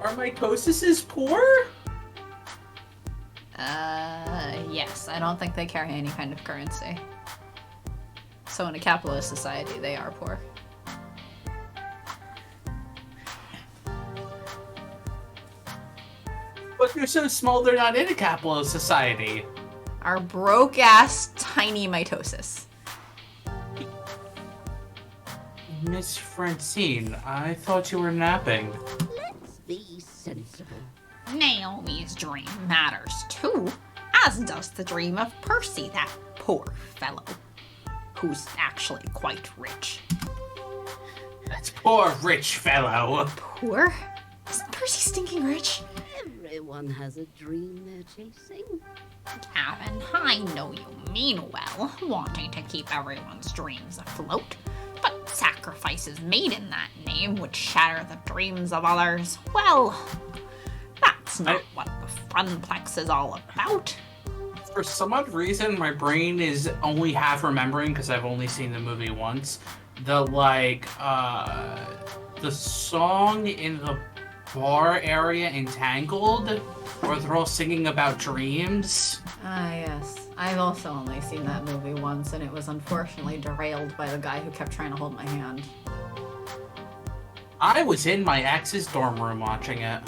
Are mitoses poor? Yes. I don't think they carry any kind of currency. So in a capitalist society, they are poor. But they're so small they're not in a capitalist society. Our broke-ass tiny mitosis. Miss Francine, I thought you were napping. Let's be sensible. Naomi's dream matters too, as does the dream of Percy, that poor fellow, who's actually quite rich. That poor rich fellow. Poor? Isn't Percy stinking rich? Everyone has a dream they're chasing. Gavin, I know you mean well, wanting to keep everyone's dreams afloat, but sacrifices made in that name would shatter the dreams of others. Well, that's not what the Funplex is all about. For some odd reason, my brain is only half remembering because I've only seen the movie once. The song in the bar area in Tangled, where they're all singing about dreams. Ah, yes. I've also only seen that movie once, and it was unfortunately derailed by the guy who kept trying to hold my hand. I was in my ex's dorm room watching it.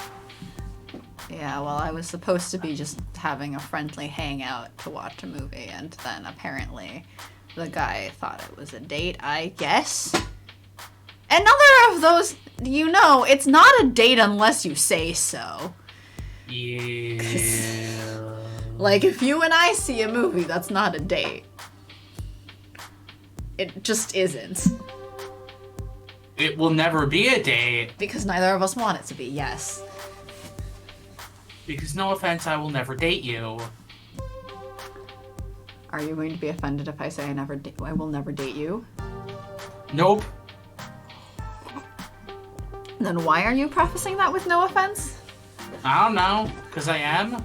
Yeah, well, I was supposed to be just having a friendly hangout to watch a movie, and then apparently the guy thought it was a date, I guess. Another of those, you know, it's not a date unless you say so. Yeah. Like, if you and I see a movie, that's not a date. It just isn't. It will never be a date. Because neither of us want it to be, yes. Because no offense, I will never date you. Are you going to be offended if I say I will never date you? Nope. Then why are you prefacing that with no offense? I don't know, because I am.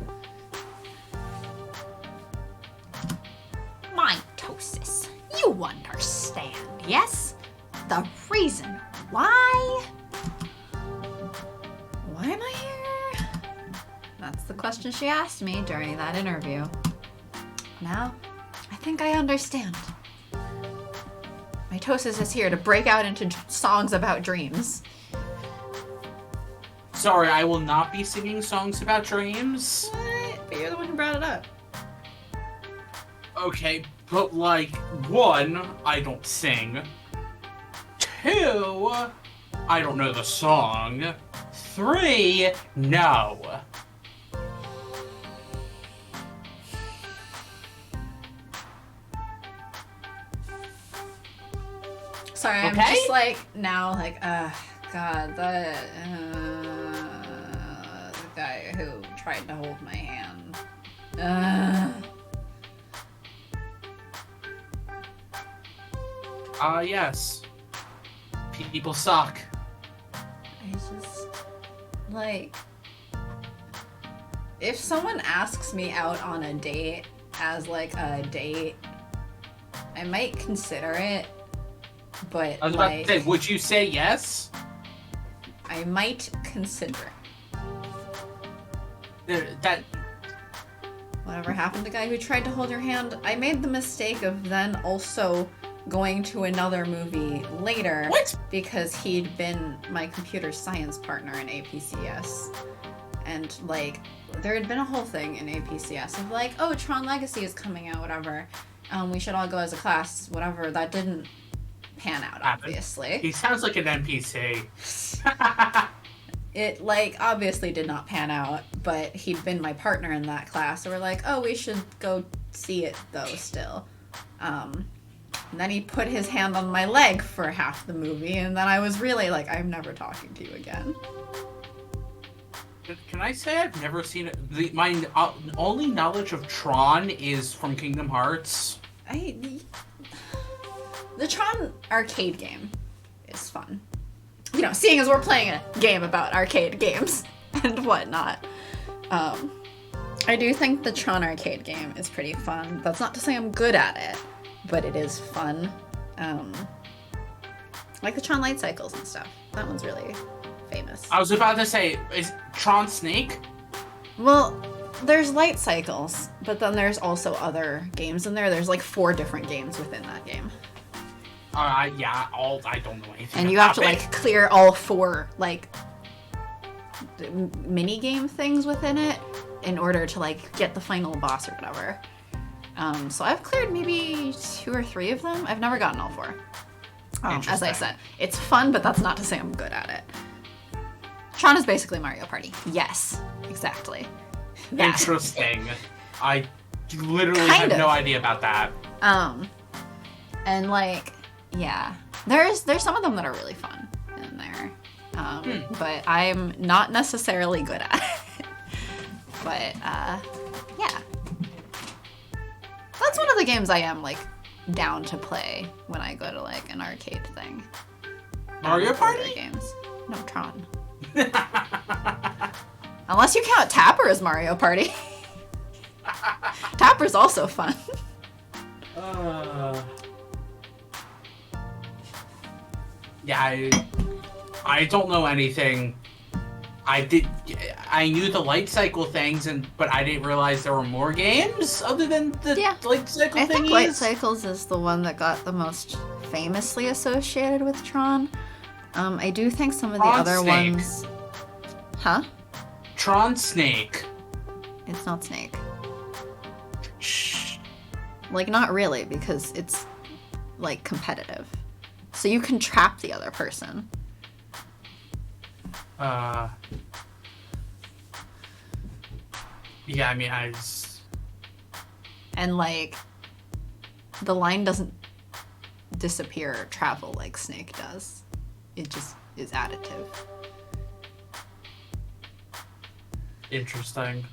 Mitosis, you understand, yes? The reason why? Why am I here? That's the question she asked me during that interview. Now, I think I understand. Mitosis is here to break out into songs about dreams. Sorry, I will not be singing songs about dreams. What? But you're the one who brought it up. Okay, but like, 1, I don't sing. 2, I don't know the song. 3, no. Sorry, I'm Okay? just like, now, like, God, the guy who tried to hold my hand. Yes. People suck. I just, like, if someone asks me out on a date as, like, a date, I might consider it, but, I was about like, to say, would you say yes? I might consider it. That Whatever happened to the guy who tried to hold your hand, I made the mistake of then also going to another movie later. What? Because he'd been my computer science partner in APCS. And, like, there had been a whole thing in APCS of, like, oh, Tron Legacy is coming out, whatever. We should all go as a class, whatever. That didn't pan out, obviously. he sounds like an NPC. It, like, obviously did not pan out, but he'd been my partner in that class, so we're like, oh, we should go see it, though, still. And then he put his hand on my leg for half the movie, and then I was really like, I'm never talking to you again. Can I say I've never seen it? My only knowledge of Tron is from Kingdom Hearts. The Tron arcade game is fun. You know, seeing as we're playing a game about arcade games and whatnot. I do think the Tron arcade game is pretty fun. That's not to say I'm good at it, but it is fun. Like the Tron Light Cycles and stuff. That one's really famous. I was about to say, is Tron Snake? Well, there's Light Cycles, but then there's also other games in there. There's like 4 different games within that game. Yeah, I don't know anything. And you have to about it. like clear all 4 like mini game things within it in order to like get the final boss or whatever. So I've cleared maybe 2 or 3 of them. I've never gotten all 4. As I said, it's fun, but that's not to say I'm good at it. Tron is basically Mario Party. Yes, exactly. That. Interesting. I literally Kind have of. no idea about that. And like, yeah, there's some of them that are really fun in there. But I'm not necessarily good at it. But yeah, that's one of the games I am like down to play when I go to like an arcade thing. Mario Other Party? games. No, Tron. Unless you count Tapper as Mario Party. Tapper's also fun. Yeah, I don't know anything. I knew the light cycle things, but I didn't realize there were more games other than the light cycle I thingies. think Light Cycles is the one that got the most famously associated with Tron. I do think some of the Tron other Snake. ones... Huh? Tron Snake. It's not Snake. Shh. Like, not really, because it's, like, competitive. So you can trap the other person. Yeah, I mean, And, like, the line doesn't disappear or travel like Snake does. It just is additive. Interesting.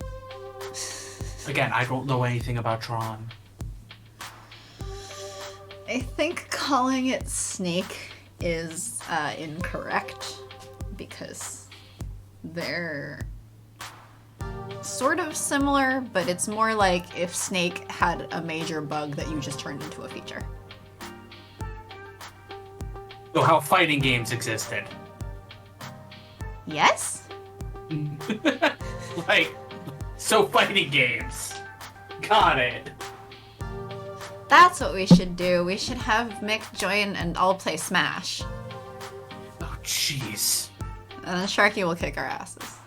Again, I don't know anything about Tron. I think calling it Snake is incorrect because they're sort of similar, but it's more like if Snake had a major bug that you just turned into a feature. So how fighting games existed. Yes? Like, so fighting games. Got it. That's what we should do. We should have Mick join and all play Smash. Oh, jeez. And then Sharky will kick our asses.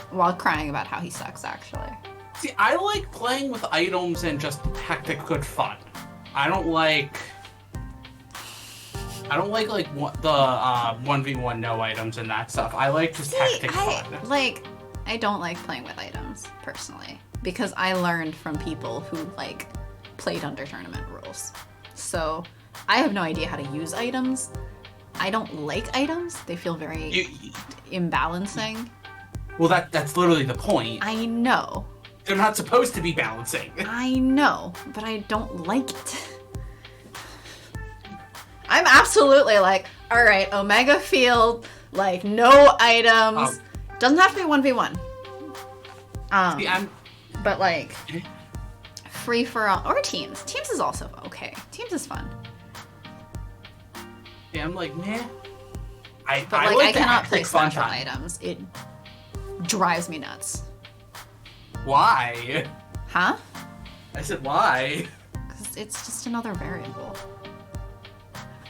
While crying about how he sucks, actually. See, I like playing with items and just hectic good fun. I don't like the 1v1 no items and that stuff. I like just hectic fun. I don't like playing with items, personally. Because I learned from people who, like, played under tournament rules. So, I have no idea how to use items. I don't like items. They feel very imbalancing. Well, that's literally the point. I know. They're not supposed to be balancing. I know, but I don't like it. I'm absolutely like, all right, Omega Field, like no items. Doesn't have to be 1v1. See, but like free for all or teams. Teams is also okay. Teams is fun. Yeah, I'm like, meh. But I cannot play fun special time. items. It drives me nuts. Why? Huh? I said why? Because it's just another variable.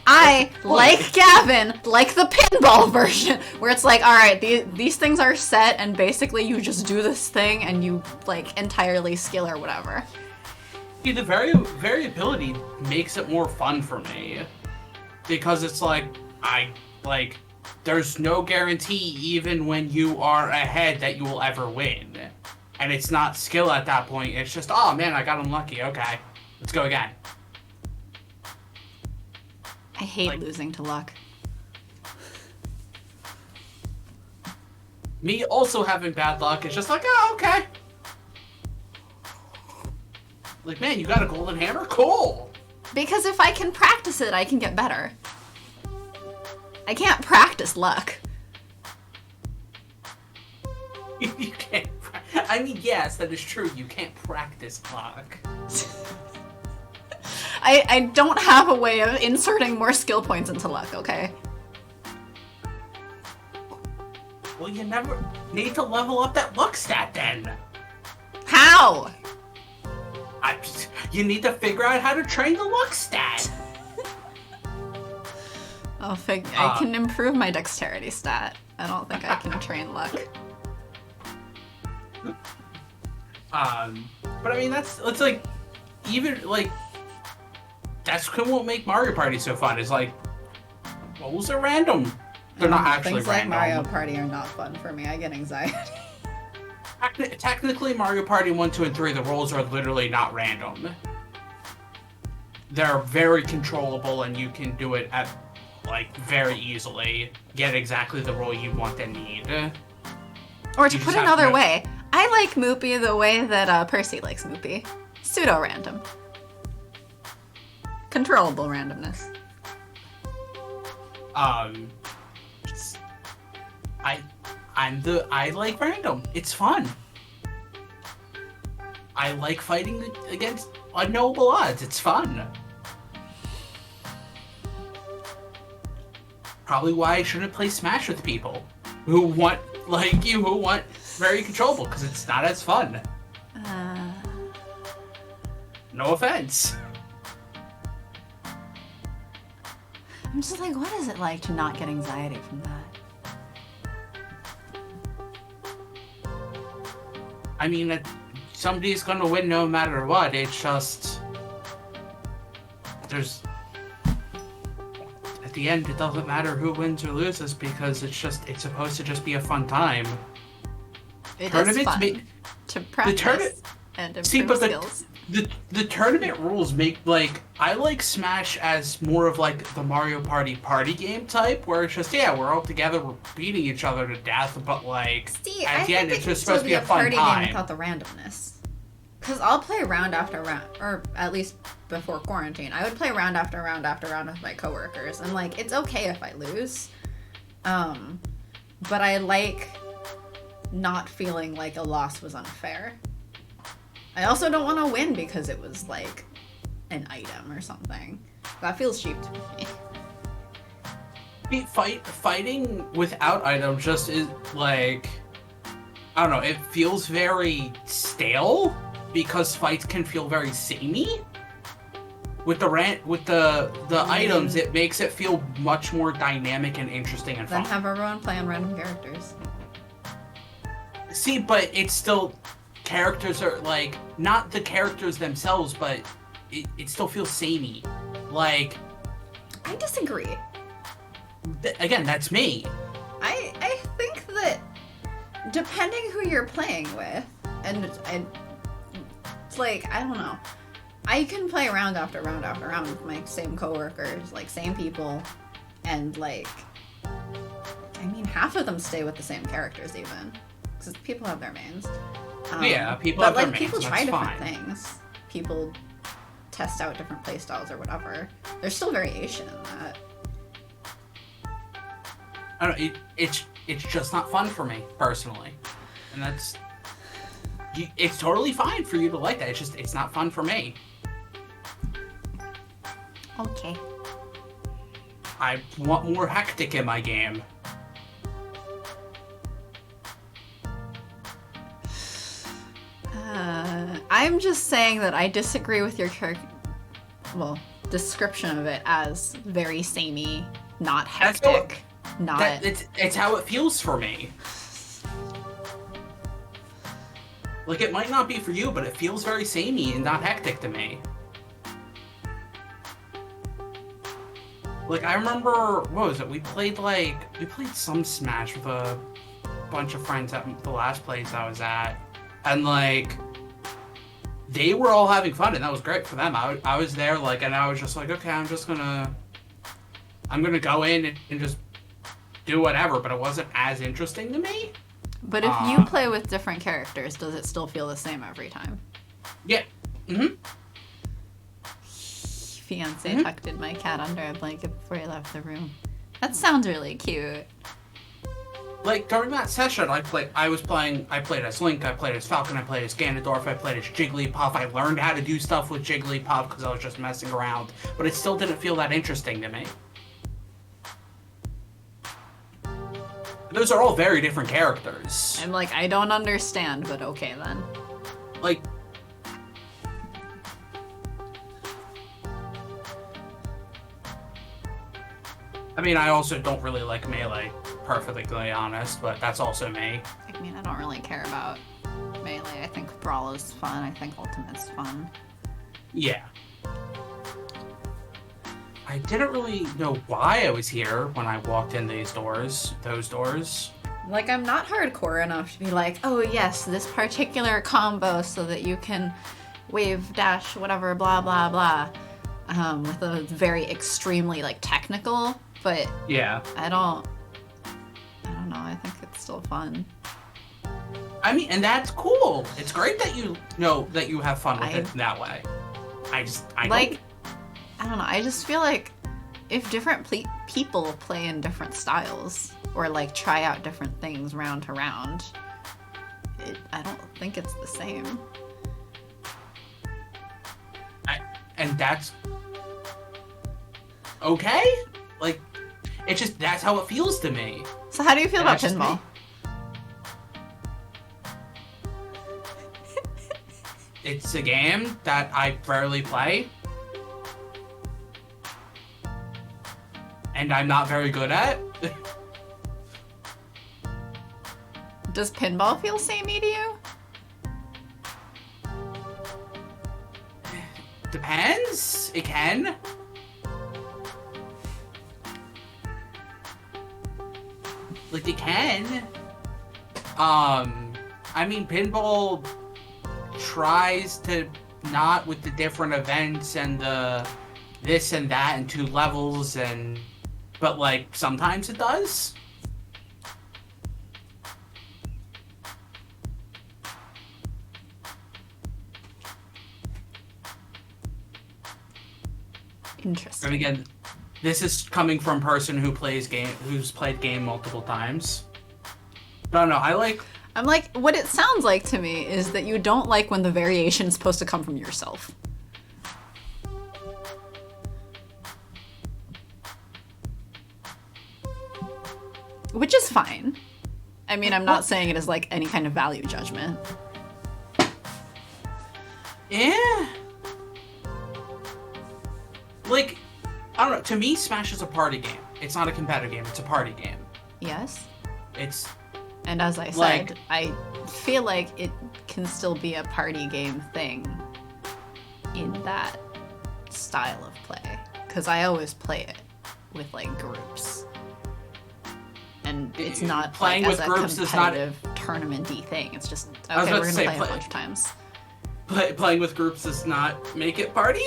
I, like Gavin, like the pinball version, where it's like, alright, these things are set, and basically you just do this thing, and you, like, entirely skill or whatever. See, the variability makes it more fun for me. Because it's like, there's no guarantee even when you are ahead that you will ever win. And it's not skill at that point, it's just, oh man, I got unlucky, okay. Let's go again. I hate losing to luck. Me also having bad luck, it's just like, oh, okay. Like, man, you got a golden hammer? Cool! Because if I can practice it, I can get better. I can't practice luck. You can't. I mean, yes, that is true. You can't practice luck. I don't have a way of inserting more skill points into luck, okay? Well, you never need to level up that luck stat then. How? You need to figure out how to train the luck stat. I can improve my dexterity stat. I don't think I can train luck. But I mean, it's like, even like, that's what make Mario Party so fun. Is like, rolls are random. They're not actually Things random. like Mario Party are not fun for me. I get anxiety. Technically, Mario Party 1, 2, and 3, the rolls are literally not random. They're very controllable, and you can do it at, like, very easily. Get exactly the roll you want and need. Or to You put just have another to- way, I like Moopy the way that Percy likes Moopy. Pseudo-random. Controllable randomness. I like random. It's fun. I like fighting against unknowable odds. It's fun. Probably why I shouldn't play Smash with people who want, like you, who want very controllable, because it's not as fun. No offense. I'm just like, what is it like to not get anxiety from that? I mean, somebody's gonna win no matter what. It's just at the end, it doesn't matter who wins or loses because it's supposed to just be a fun time. It is Tournaments fun to practice and improve skills. The tournament rules make, like, I like Smash as more of like the Mario Party game type, where it's just, yeah, we're all together, we're beating each other to death, but like See, at I the end think it's it just can supposed to be a still fun party time. game without the randomness. Because I'll play round after round, or at least before quarantine, I would play round after round after round with my coworkers, and like, it's okay if I lose. But I like not feeling like a loss was unfair. I also don't want to win because it was like an item or something. That feels cheap to me. Fighting without items just is like, I don't know, it feels very stale because fights can feel very samey. With the items, it makes it feel much more dynamic and interesting and fun. Then have everyone play on random characters. See, but it's still, characters are like, not the characters themselves, but it still feels samey. Like, I disagree. Again, that's me. I think that depending who you're playing with, and it's like, I don't know. I can play round after round after round with my same coworkers, like same people, and like, I mean, half of them stay with the same characters even, because people have their mains. Yeah, people but have their like mains, people try that's different fine. things. People test out different playstyles or whatever. There's still variation in that. I don't know, it's just not fun for me personally, and that's it's totally fine for you to like that. It's not fun for me. Okay. I want more hectic in my game. I'm just saying that I disagree with your description of it as very samey, not That's what- hectic, not. It's how it feels for me. Like, it might not be for you, but it feels very samey and not hectic to me. Like, I remember, what was it? We played some Smash with a bunch of friends at the last place I was at. And, like, they were all having fun, and that was great for them. I was there, like, and I was just like, okay, I'm gonna go in and just do whatever, but it wasn't as interesting to me. But if you play with different characters, does it still feel the same every time? Yeah. Mm-hmm. Fiance tucked in my cat under a blanket before he left the room. That sounds really cute. Like, during that session, I played as Link, I played as Falcon, I played as Ganondorf, I played as Jigglypuff. I learned how to do stuff with Jigglypuff because I was just messing around, but it still didn't feel that interesting to me. Those are all very different characters. I'm like, I don't understand, but okay then. Like, I mean, I also don't really like Melee, perfectly honest, but that's also me. I mean, I don't really care about Melee. I think Brawl is fun. I think Ultimate's fun. Yeah. I didn't really know why I was here when I walked in those doors. Like, I'm not hardcore enough to be like, oh yes, this particular combo so that you can wave, dash, whatever, blah, blah, blah. With a very extremely, like, technical, but Yeah. I don't know, I think it's still fun. I mean, and that's cool. It's great that you know that you have fun with it that way. I don't know, I just feel like if different people play in different styles, or like try out different things round to round, I don't think it's the same. And that's okay. Like, it's just that's how it feels to me. So how do you feel And about that's just pinball? It's a game that I rarely play. And I'm not very good at. Does pinball feel samey to you? Depends. It can. Like, it can. I mean, pinball tries to not with the different events and the this and that and 2 levels but like sometimes it does. Interesting. And again, this is coming from a person who's played game multiple times. No, I'm like, what it sounds like to me is that you don't like when the variation's supposed to come from yourself. Which is fine. I mean, I'm not saying it as like any kind of value judgment. Yeah. Like, I don't know. To me, Smash is a party game. It's not a competitive game. It's a party game. Yes. It's And as I Like- said, I feel like it can still be a party game thing in that style of play. Because I always play it with, like, groups. And it's not Playing like with as a groups is not- competitive tournament-y thing. It's just, I was okay, about we're to gonna say, play it a play- bunch of times. playing with groups does not make it party.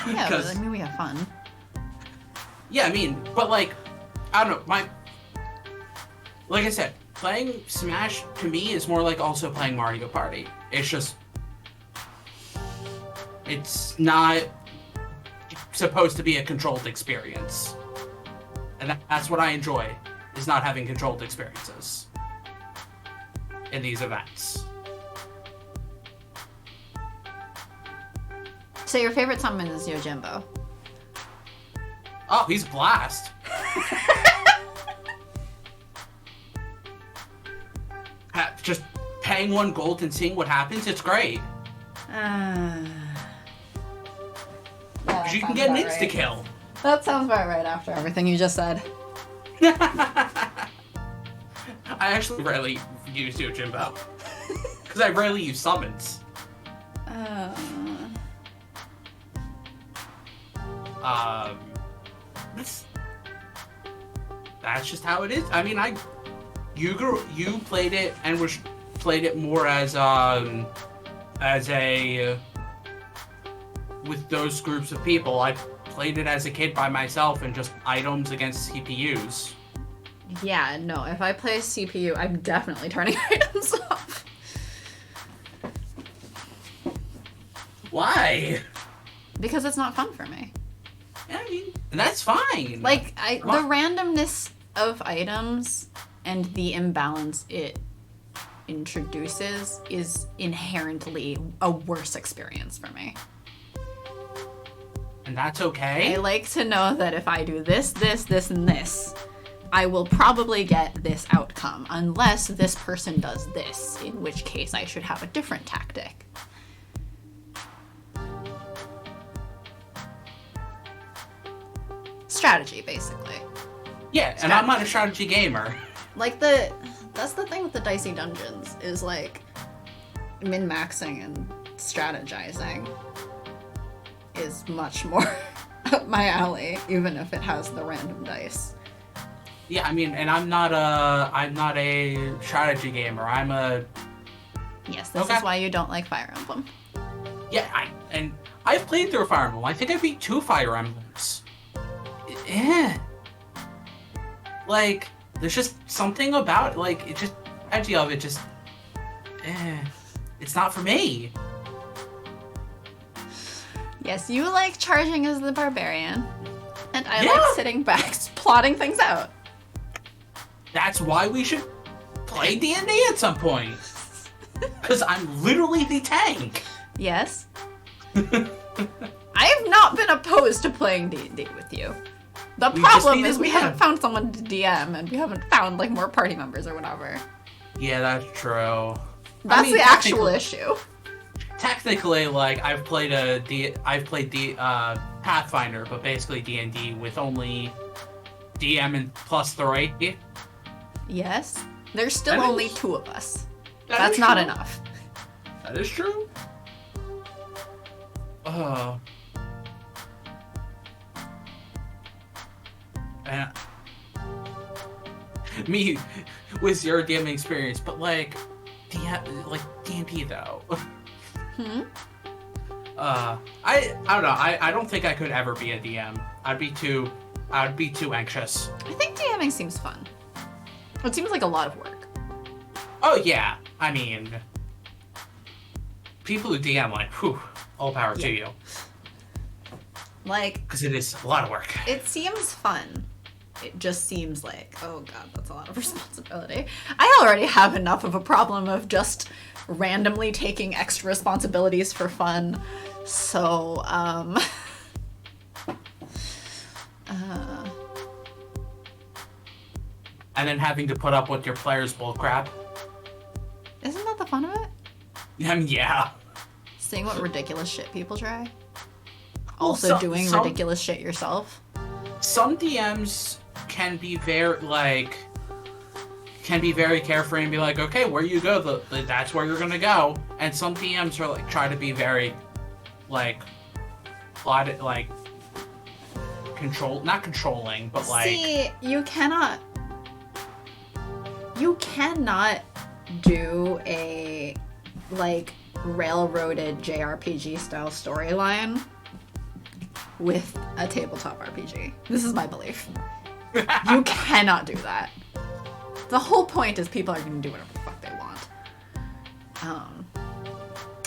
Yeah, but I mean, we have fun. Yeah, I mean, but like, I don't know, like I said, playing Smash to me is more like also playing Mario Party. It's just, it's not supposed to be a controlled experience. And that's what I enjoy, is not having controlled experiences in these events. So your favorite summon is Yojimbo? Oh, he's blast. Just paying 1 gold and seeing what happens, it's great. Yeah, Because you can get an insta-kill. That sounds about right after everything you just said. I actually rarely use Yojimbo. Because I rarely use summons. That's just how it is. I mean, you played it and played it more as a with those groups of people. I played it as a kid by myself and just items against CPUs. Yeah, no, if I play CPU, I'm definitely turning items off. Why? Because it's not fun for me. I mean, that's fine. Like, the randomness of items and the imbalance it introduces is inherently a worse experience for me. And that's okay? I like to know that if I do this, this, and this, I will probably get this outcome, unless this person does this, in which case I should have a different tactic. Strategy, basically. Yeah, and I'm not a strategy gamer. Like, that's the thing with the dicey dungeons, is like min-maxing and strategizing is much more up my alley, even if it has the random dice. Yeah, I mean, and I'm not a strategy gamer. I'm a Yes, this is why you don't like Fire Emblem. Yeah, I've played through Fire Emblem. I think I beat 2 Fire Emblems. Yeah. Like, there's just something about it, like, it just, edgy of it just, it's not for me. Yes, you like charging as the barbarian, and I like sitting back, plotting things out. That's why we should play D&D at some point. Because I'm literally the tank. Yes. I have not been opposed to playing D&D with you. The problem is we haven't found someone to DM, and we haven't found, like, more party members or whatever. Yeah, that's true. That's the actual issue. Technically, like, I've played Pathfinder, but basically D&D with only DM and plus 3. Yes. There's still only 2 of us. That's That's not enough. That is true. Me with zero DMing experience, but like D&D though. I don't know. I don't think I could ever be a DM. I'd be too anxious. I think DMing seems fun. It seems like a lot of work. Oh yeah. I mean, people who DM, like, whew, all power to you. Like, because it is a lot of work. It seems fun. It just seems like, oh god, that's a lot of responsibility. I already have enough of a problem of just randomly taking extra responsibilities for fun. So, and then having to put up with your players' bullcrap. Isn't that the fun of it? Yeah. Seeing what ridiculous shit people try. Well, Also doing ridiculous shit yourself. Some DMs can be very carefree and be like, okay, where you go, that's where you're gonna go. And some DMs are like try to be very not controlling, but like. See, you cannot do a railroaded JRPG style storyline with a tabletop RPG. This is my belief. You cannot do that. The whole point is people are going to do whatever the fuck they want.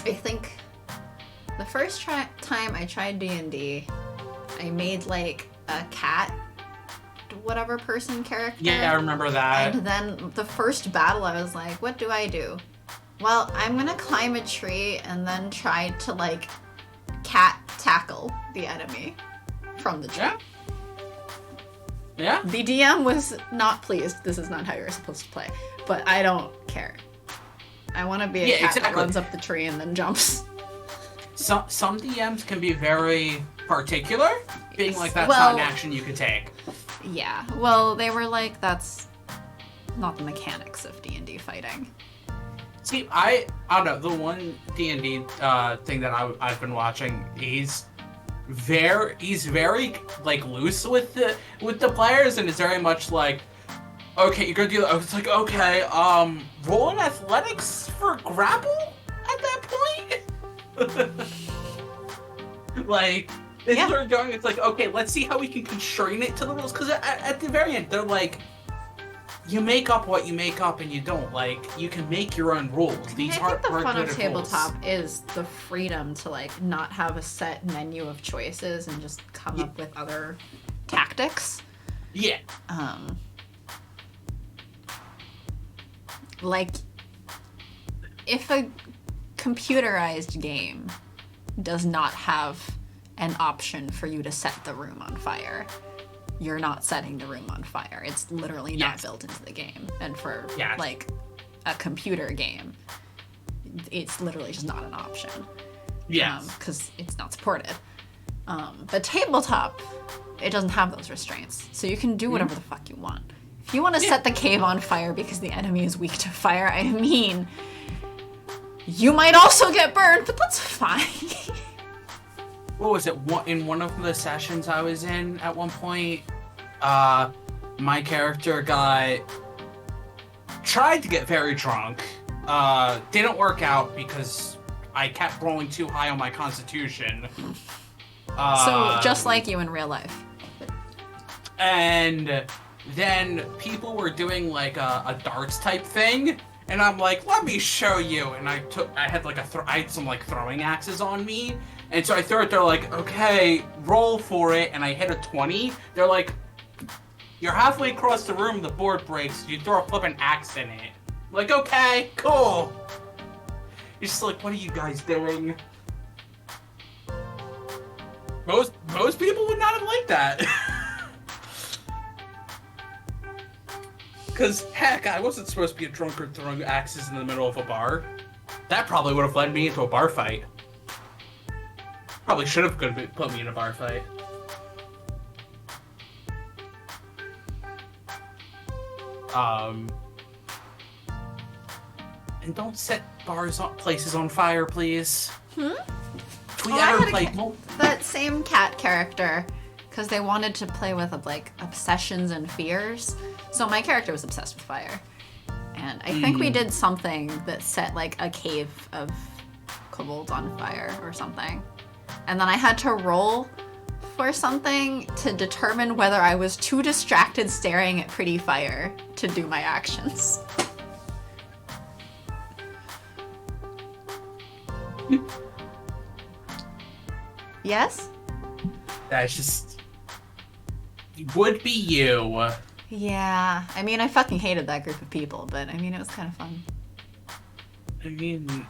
I think the first time I tried D&D, I made like a cat whatever person character. Yeah, I remember that. And then the first battle I was like, what do I do? Well, I'm gonna climb a tree and then try to like cat tackle the enemy from the tree. Yeah. Yeah. The DM was not pleased. This is not how you're supposed to play. But I don't care. I want to be a cat that runs up the tree and then jumps. Some DMs can be very particular, being like that's not an action you can take. Yeah. Well, they were like, that's not the mechanics of D&D fighting. See, I don't know, the one D&D thing that I've been watching, he's very like loose with the players, and it's very much like, okay, you're gonna do that. It's like, okay, roll in athletics for grapple at that point. Like, it's sort of going. It's like, okay, let's see how we can constrain it to the rules, because at the very end, they're like, you make up what you make up, and you don't. Like, you can make your own rules. These aren't the fun of rules. tabletop is the freedom to like not have a set menu of choices and just come up with other tactics. Yeah. Like, if a computerized game does not have an option for you to set the room on fire, you're not setting the room on fire. It's literally not built into the game. And for like a computer game, it's literally just not an option. Yes. Because it's not supported. But tabletop, it doesn't have those restraints. So you can do whatever the fuck you want. If you want to set the cave on fire because the enemy is weak to fire, I mean, you might also get burned, but that's fine. What was it? In one of the sessions I was in at one point, my character tried to get very drunk. Didn't work out because I kept rolling too high on my constitution. So just like you in real life. And then people were doing like a darts type thing, and I'm like, let me show you. And I had some like throwing axes on me. And so I throw it, they're like, okay, roll for it, and I hit a 20. They're like, you're halfway across the room, the board breaks, you throw a flippin' axe in it. I'm like, okay, cool. You're just like, what are you guys doing? Most people would not have liked that. Because, heck, I wasn't supposed to be a drunkard throwing axes in the middle of a bar. That probably would have led me into a bar fight. Probably should have put me in a bar fight. And don't set places on fire, please. We ever played that same cat character, because they wanted to play with like obsessions and fears. So my character was obsessed with fire, and I think we did something that set like a cave of kobolds on fire or something. And then I had to roll for something to determine whether I was too distracted staring at pretty fire to do my actions. Yes? That's just... would be you. Yeah. I mean, I fucking hated that group of people, but I mean, it was kind of fun. I mean...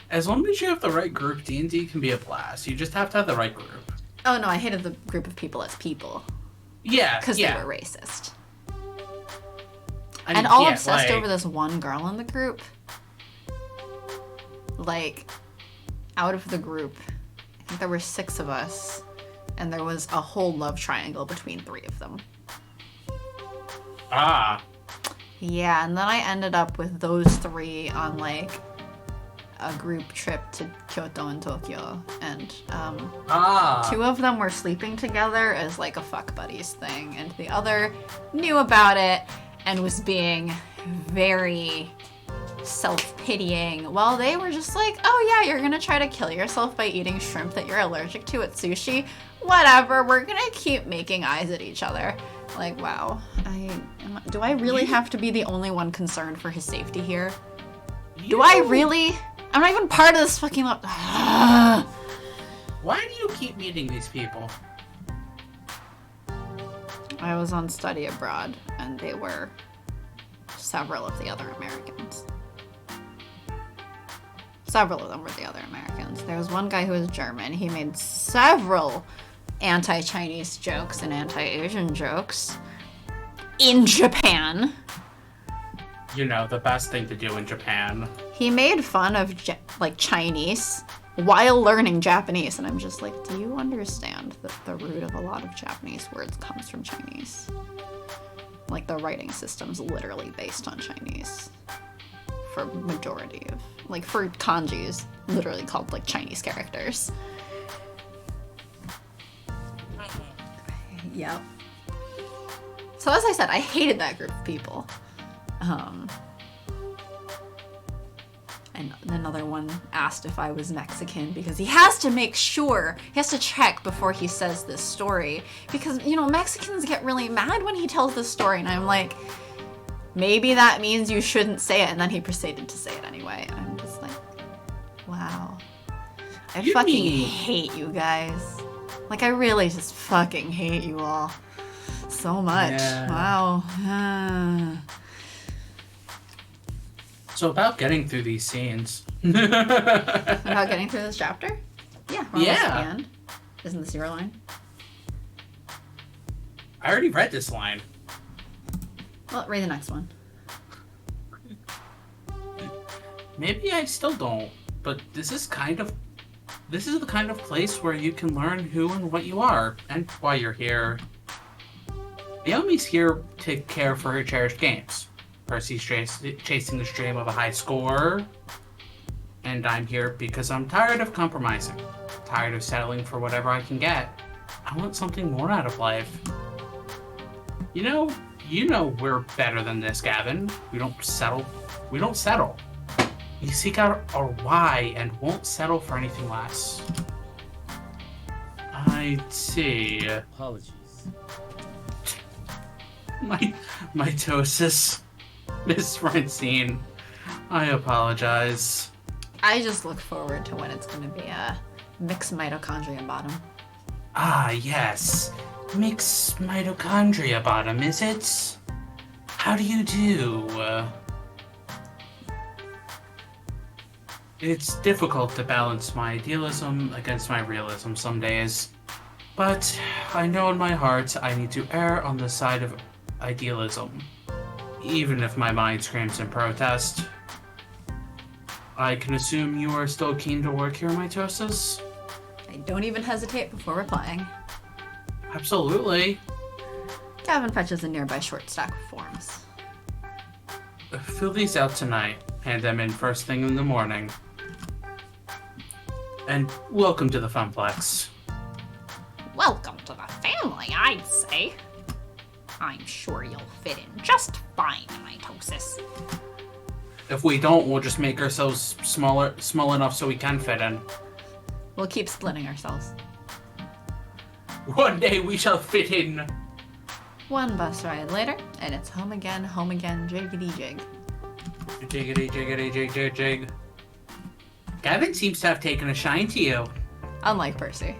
as long as you have the right group, D&D can be a blast. You just have to have the right group. Oh no, I hated the group of people as people. Yeah, because they were racist. I mean, and all obsessed over this one girl in the group. Like, out of the group, I think there were 6 of us, and there was a whole love triangle between 3 of them. Ah. Yeah, and then I ended up with those 3 on, like, a group trip to Kyoto and Tokyo, and 2 of them were sleeping together as like a fuck buddies thing, and the other knew about it and was being very self-pitying, while they were just like, oh yeah, you're gonna try to kill yourself by eating shrimp that you're allergic to at sushi. Whatever, we're gonna keep making eyes at each other. Like, wow, do I really have to be the only one concerned for his safety here? Do I really? I'm not even part of this fucking Why do you keep meeting these people? I was on study abroad, and they were several of the other Americans. Several of them were the other Americans. There was one guy who was German. He made several anti-Chinese jokes and anti-Asian jokes in Japan. You know, the best thing to do in Japan. He made fun of Chinese while learning Japanese, and I'm just like, do you understand that the root of a lot of Japanese words comes from Chinese? Like, the writing system's literally based on Chinese for majority of, like, for kanjis, literally called, like, Chinese characters. Yep. So as I said, I hated that group of people. And another one asked if I was Mexican because he has to make sure, he has to check before he says this story. Because, you know, Mexicans get really mad when he tells this story, and I'm like, maybe that means you shouldn't say it. And then he proceeded to say it anyway. And I'm just like, wow. I fucking hate you guys. Like, I really just fucking hate you all so much. Yeah. Wow. So about getting through these scenes. About getting through this chapter? Yeah, we're almost at the end. Isn't this your line? I already read this line. Well, read the next one. Maybe I still don't, but this is the kind of place where you can learn who and what you are, and why you're here. Naomi's here to care for her cherished games. Percy's chasing the dream of a high score. And I'm here because I'm tired of compromising. Tired of settling for whatever I can get. I want something more out of life. You know we're better than this, Gavin. We don't settle. We seek out our why and won't settle for anything less. I see. Apologies. Mitosis. Miss Francine, I apologize. I just look forward to when it's going to be a mixed mitochondria bottom. Ah, yes. Mixed mitochondria bottom, is it? How do you do? It's difficult to balance my idealism against my realism some days. But I know in my heart I need to err on the side of idealism. Even if my mind screams in protest. I can assume you are still keen to work here, Mitosis? I don't even hesitate before replying. Absolutely. Gavin fetches a nearby short stack of forms. Fill these out tonight. Hand them in first thing in the morning. And welcome to the Funplex. Welcome to the family, I'd say. I'm sure you'll fit in just fine, Mitosis. If we don't, we'll just make ourselves small enough so we can fit in. We'll keep splitting ourselves. One day we shall fit in. One bus ride later, and it's home again, jiggity jig. Jiggity, jiggity, jig, jig, jig. Gavin seems to have taken a shine to you. Unlike Percy,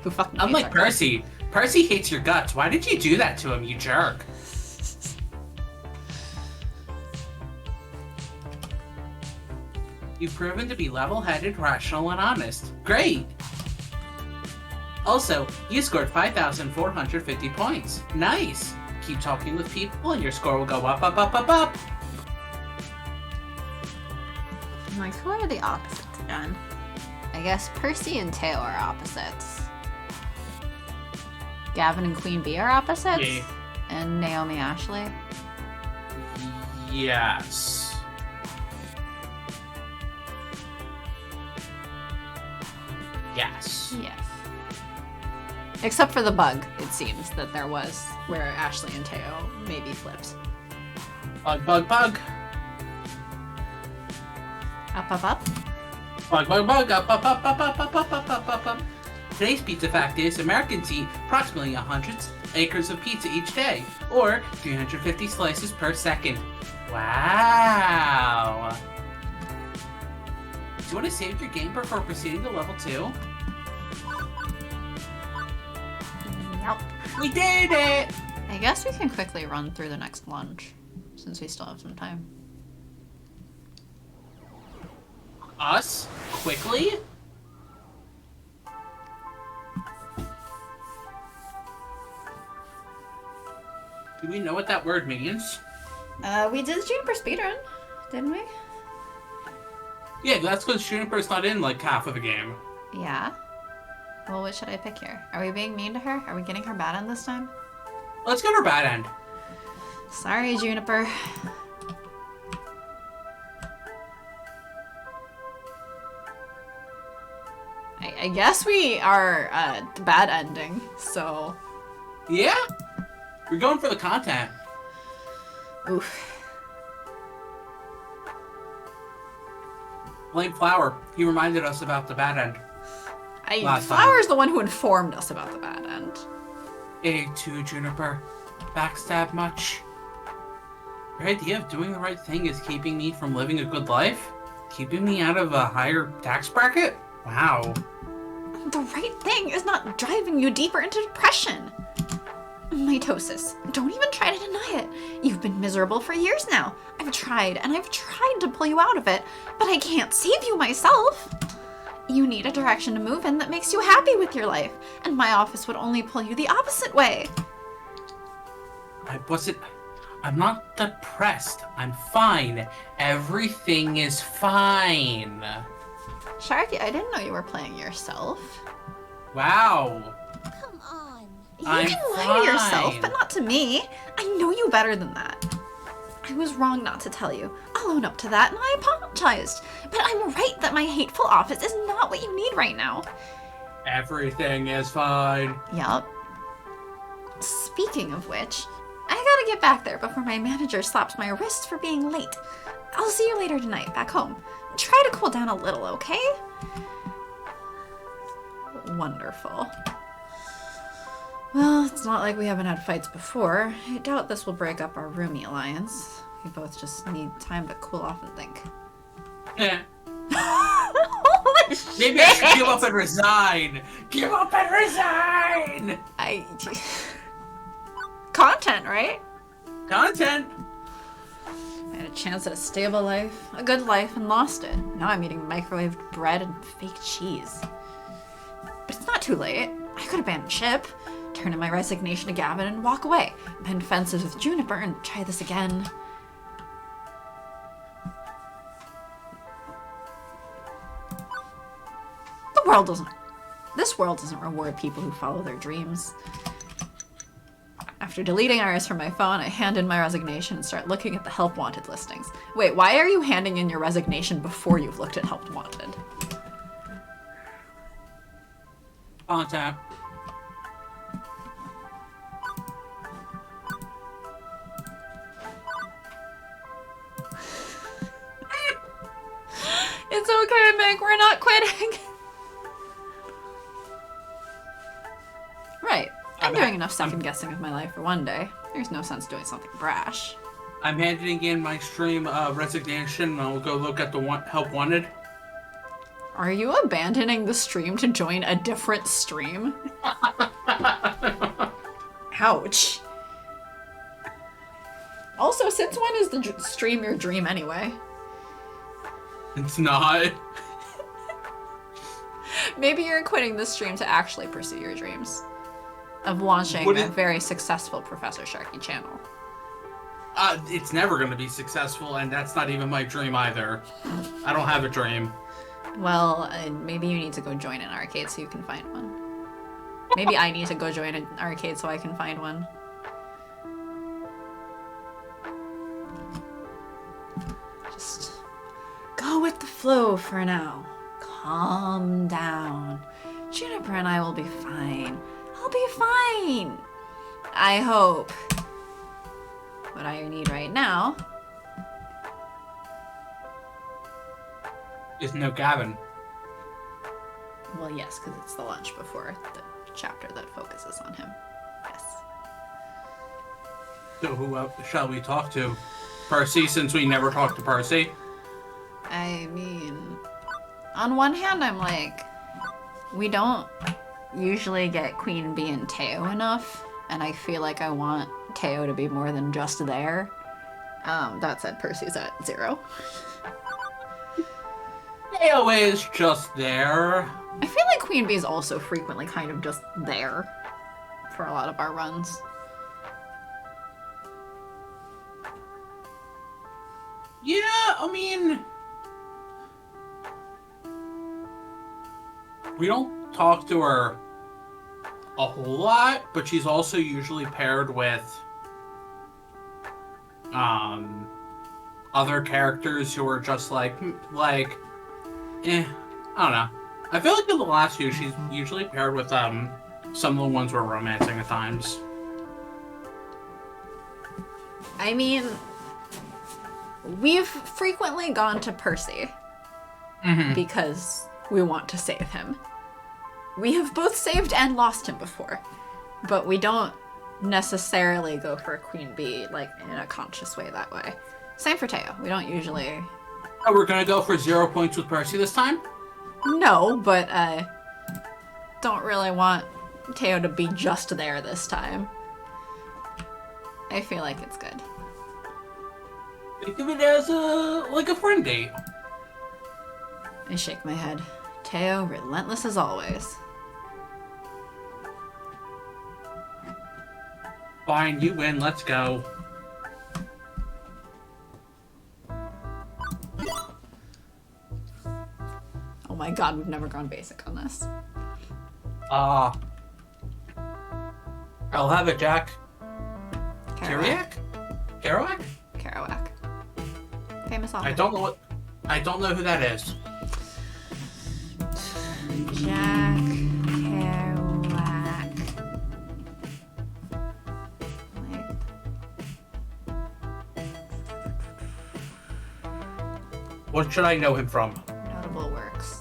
who fucking hates Unlike our Percy. Percy hates your guts. Why did you do that to him, you jerk? You've proven to be level-headed, rational, and honest. Great! Also, you scored 5,450 points. Nice! Keep talking with people and your score will go up, up, up, up, up. I'm like, who are the opposites again? I guess Percy and Teo are opposites. Gavin and Queen Bee are opposites? Yeah. And Naomi Ashley? Yes. Yes. Yes. Except for the bug, it seems, that there was, where Ashley and Teo maybe flipped. Bug, bug, bug. Up, up, up. Bug, bug, bug, up, up, up, up, up, up, up, up, up, up, up. Today's pizza fact is Americans eat approximately 100 acres of pizza each day, or 350 slices per second. Wow. Do you want to save your game before proceeding to level 2? Nope. We did it! I guess we can quickly run through the next lunch, since we still have some time. Us? Quickly? Do we know what that word means? We did Juniper speedrun, didn't we? Yeah, that's because Juniper's not in like half of the game. Yeah. Well, what should I pick here? Are we being mean to her? Are we getting her bad end this time? Let's get her bad end. Sorry, Juniper. I guess we are the bad ending, so... Yeah? We're going for the content. Oof. Blame Flower. He reminded us about the bad end. Last time. Flower's the one who informed us about the bad end. A2, Juniper. Backstab much? Your idea of doing the right thing is keeping me from living a good life? Keeping me out of a higher tax bracket? Wow. The right thing is not driving you deeper into depression. Mitosis. Don't even try to deny it. You've been miserable for years now. I've tried to pull you out of it, but I can't save you myself. You need a direction to move in that makes you happy with your life, and my office would only pull you the opposite way. I'm not depressed. I'm fine. Everything is fine. Sharky, I didn't know you were playing yourself. Wow. Come on. You I'm can lie to yourself, fine. but not to me. I know you better than that. I was wrong not to tell you. I'll own up to that, and I apologized. But I'm right that my hateful office is not what you need right now. Everything is fine. Yup. Speaking of which, I gotta get back there before my manager slaps my wrist for being late. I'll see you later tonight, back home. Try to cool down a little, okay? Wonderful. Well, it's not like we haven't had fights before. I doubt this will break up our roomie alliance. We both just need time to cool off and think. Eh. Holy shit! Maybe I should give up and resign. Give up and resign. Content, right? Content. I had a chance at a stable life, a good life, and lost it. Now I'm eating microwaved bread and fake cheese. But it's not too late. I could abandon ship, turn in my resignation to Gavin, and walk away. Mend fences with Juniper and try this again. This world doesn't reward people who follow their dreams. After deleting Iris from my phone, I hand in my resignation and start looking at the help wanted listings. Wait, why are you handing in your resignation before you've looked at help wanted? Content. It's okay, Meg, we're not quitting. Right. I'm doing enough second guessing of my life for one day. There's no sense doing something brash. I'm handing in my stream resignation. I'll go look at the help wanted. Are you abandoning the stream to join a different stream? Ouch. Also, since when is the stream your dream anyway? It's not. Maybe you're quitting the stream to actually pursue your dreams of launching a very successful Professor Sharky channel. It's never going to be successful, and that's not even my dream either. I don't have a dream. Well, maybe you need to go join an arcade so you can find one. Maybe I need to go join an arcade so I can find one. Just go with the flow for now. Calm down. Juniper and I will be fine. I'll be fine. I hope. What I need right now Is no Gavin. Well, yes, because it's the lunch before the chapter that focuses on him. Yes. So who else shall we talk to? Percy, since we never talked to Percy. I mean, on one hand, I'm like, we don't usually get Queen Bee and Teo enough, and I feel like I want Teo to be more than just there. That said, Percy's at 0. Teo is just there. I feel like Queen Bee is also frequently kind of just there for a lot of our runs. Yeah, I mean, we don't talk to her a whole lot, but she's also usually paired with other characters who are just like I don't know. I feel like in the last few she's usually paired with some of the ones we're romancing at times. I mean, we've frequently gone to Percy because we want to save him. We have both saved and lost him before, but we don't necessarily go for a Queen Bee like in a conscious way that way. Same for Teo. We don't usually. Oh, we're gonna go for 0 points with Percy this time? No, but don't really want Teo to be just there this time. I feel like it's good. Think of it as a friend date. I shake my head. Teo, relentless as always. Fine, you win. Let's go. Oh my god, we've never gone basic on this. I'll have it, Jack. Kerouac. Kerouac? Kerouac. Famous author. I don't know who that is. Jack Kerouac. Like, What should I know him from? notable works.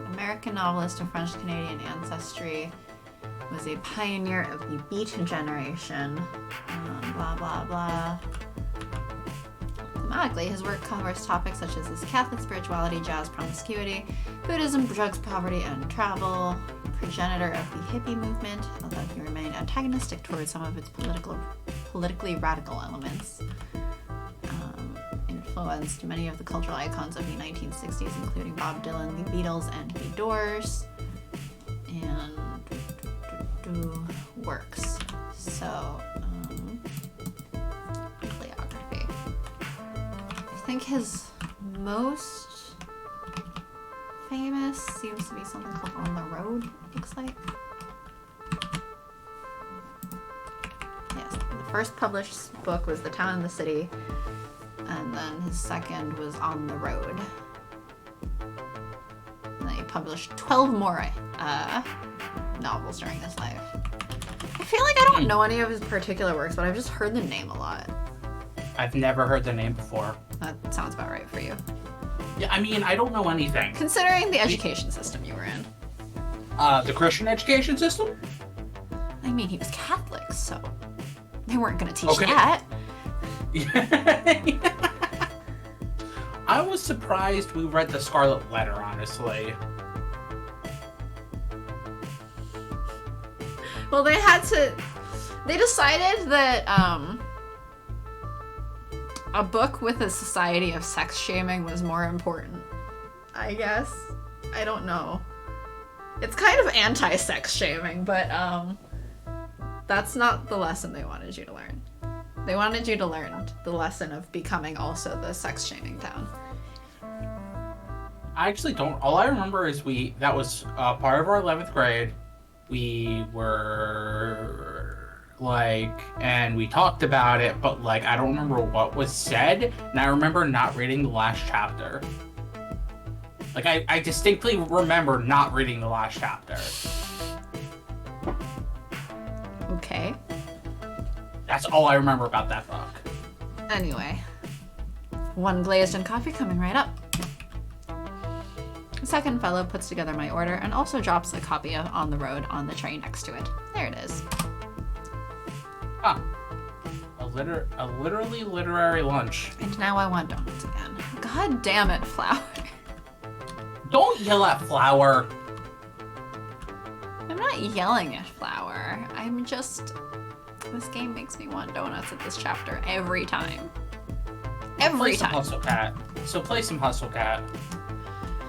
American novelist of French-Canadian ancestry, was a pioneer of the Beat generation. Blah, blah, blah. Thematically, his work covers topics such as his Catholic spirituality, jazz, promiscuity, Buddhism, drugs, poverty, and travel. Progenitor of the hippie movement, although he remained antagonistic towards some of its politically radical elements. Influenced many of the cultural icons of the 1960s, including Bob Dylan, the Beatles, and the Doors. And works. So, bibliography. I think his most famous seems to be something called On the Road, looks like. Yes, the first published book was The Town and the City, and then his second was On the Road. And then he published 12 more novels during his life. I feel like I don't know any of his particular works, but I've just heard the name a lot. I've never heard the name before. That sounds about right for you. Yeah, I mean, I don't know anything. Considering the education system you were in. The Christian education system? I mean, he was Catholic, so they weren't going to teach Okay. that. I was surprised we read the Scarlet Letter, honestly. Well, they decided that a book with a society of sex shaming was more important. I guess. I don't know. It's kind of anti-sex shaming, but that's not the lesson they wanted you to learn. They wanted you to learn the lesson of becoming also the sex shaming town. I actually don't. All I remember is that was part of our 11th grade. We were and we talked about it, but I don't remember what was said, and I remember not reading the last chapter. Like, I distinctly remember not reading the last chapter. Okay. That's all I remember about that book. Anyway. One glazed and coffee coming right up. The second fellow puts together my order and also drops a copy of On the Road on the tray next to it. There it is. Huh. A literally literary lunch. And now I want donuts again. God damn it, Flower. Don't yell at Flower. I'm not yelling at Flower. I'm just... This game makes me want donuts at this chapter every time. Every Play some time. Hustle Cat. So play some Hustle Cat.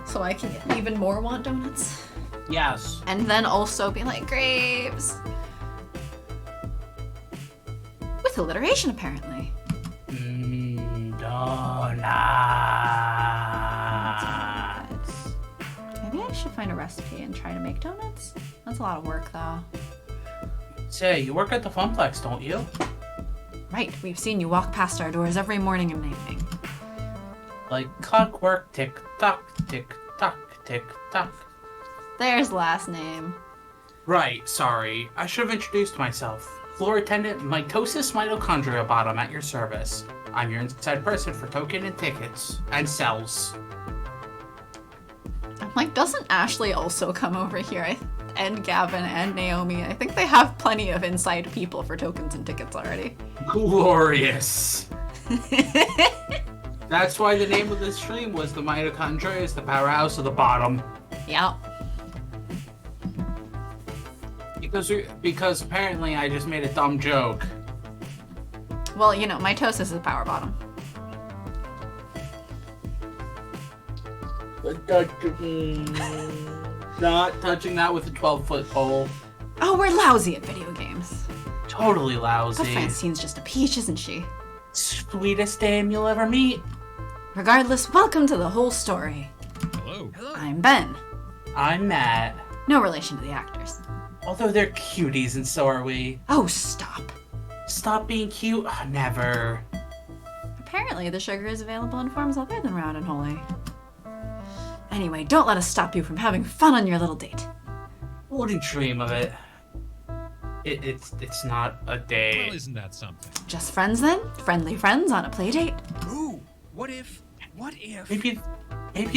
So I can get even more want donuts? Yes. And then also be like, Graves. With alliteration, apparently. Donuts. Maybe I should find a recipe and try to make donuts? That's a lot of work, though. Say, you work at the Funplex, don't you? Right, we've seen you walk past our doors every morning and evening. Like clockwork, tick-tock, tick-tock, tick-tock. There's last name. Right, sorry. I should have introduced myself. Floor attendant, mitosis mitochondria bottom at your service. I'm your inside person for token and tickets. And cells. I'm like, doesn't Ashley also come over here? And Gavin and Naomi. I think they have plenty of inside people for tokens and tickets already. Glorious. That's why the name of the stream was the mitochondria is the powerhouse of the bottom. Yep. Because apparently I just made a dumb joke. Well, you know, mitosis is the power bottom. Not touching that with a 12-foot pole. Oh, we're lousy at video games. Totally But lousy. Francine's just a peach, isn't she? Sweetest dame you'll ever meet. Regardless, welcome to the whole story. Hello. I'm Ben. I'm Matt. No relation to the actors. Although they're cuties and so are we. Oh, stop. Stop being cute? Never. Apparently, the sugar is available in forms other than round and holy. Anyway, don't let us stop you from having fun on your little date. Wouldn't dream of it. It's not a date. Well, isn't that something? Just friends then? Friendly friends on a play date? Ooh, what if? Maybe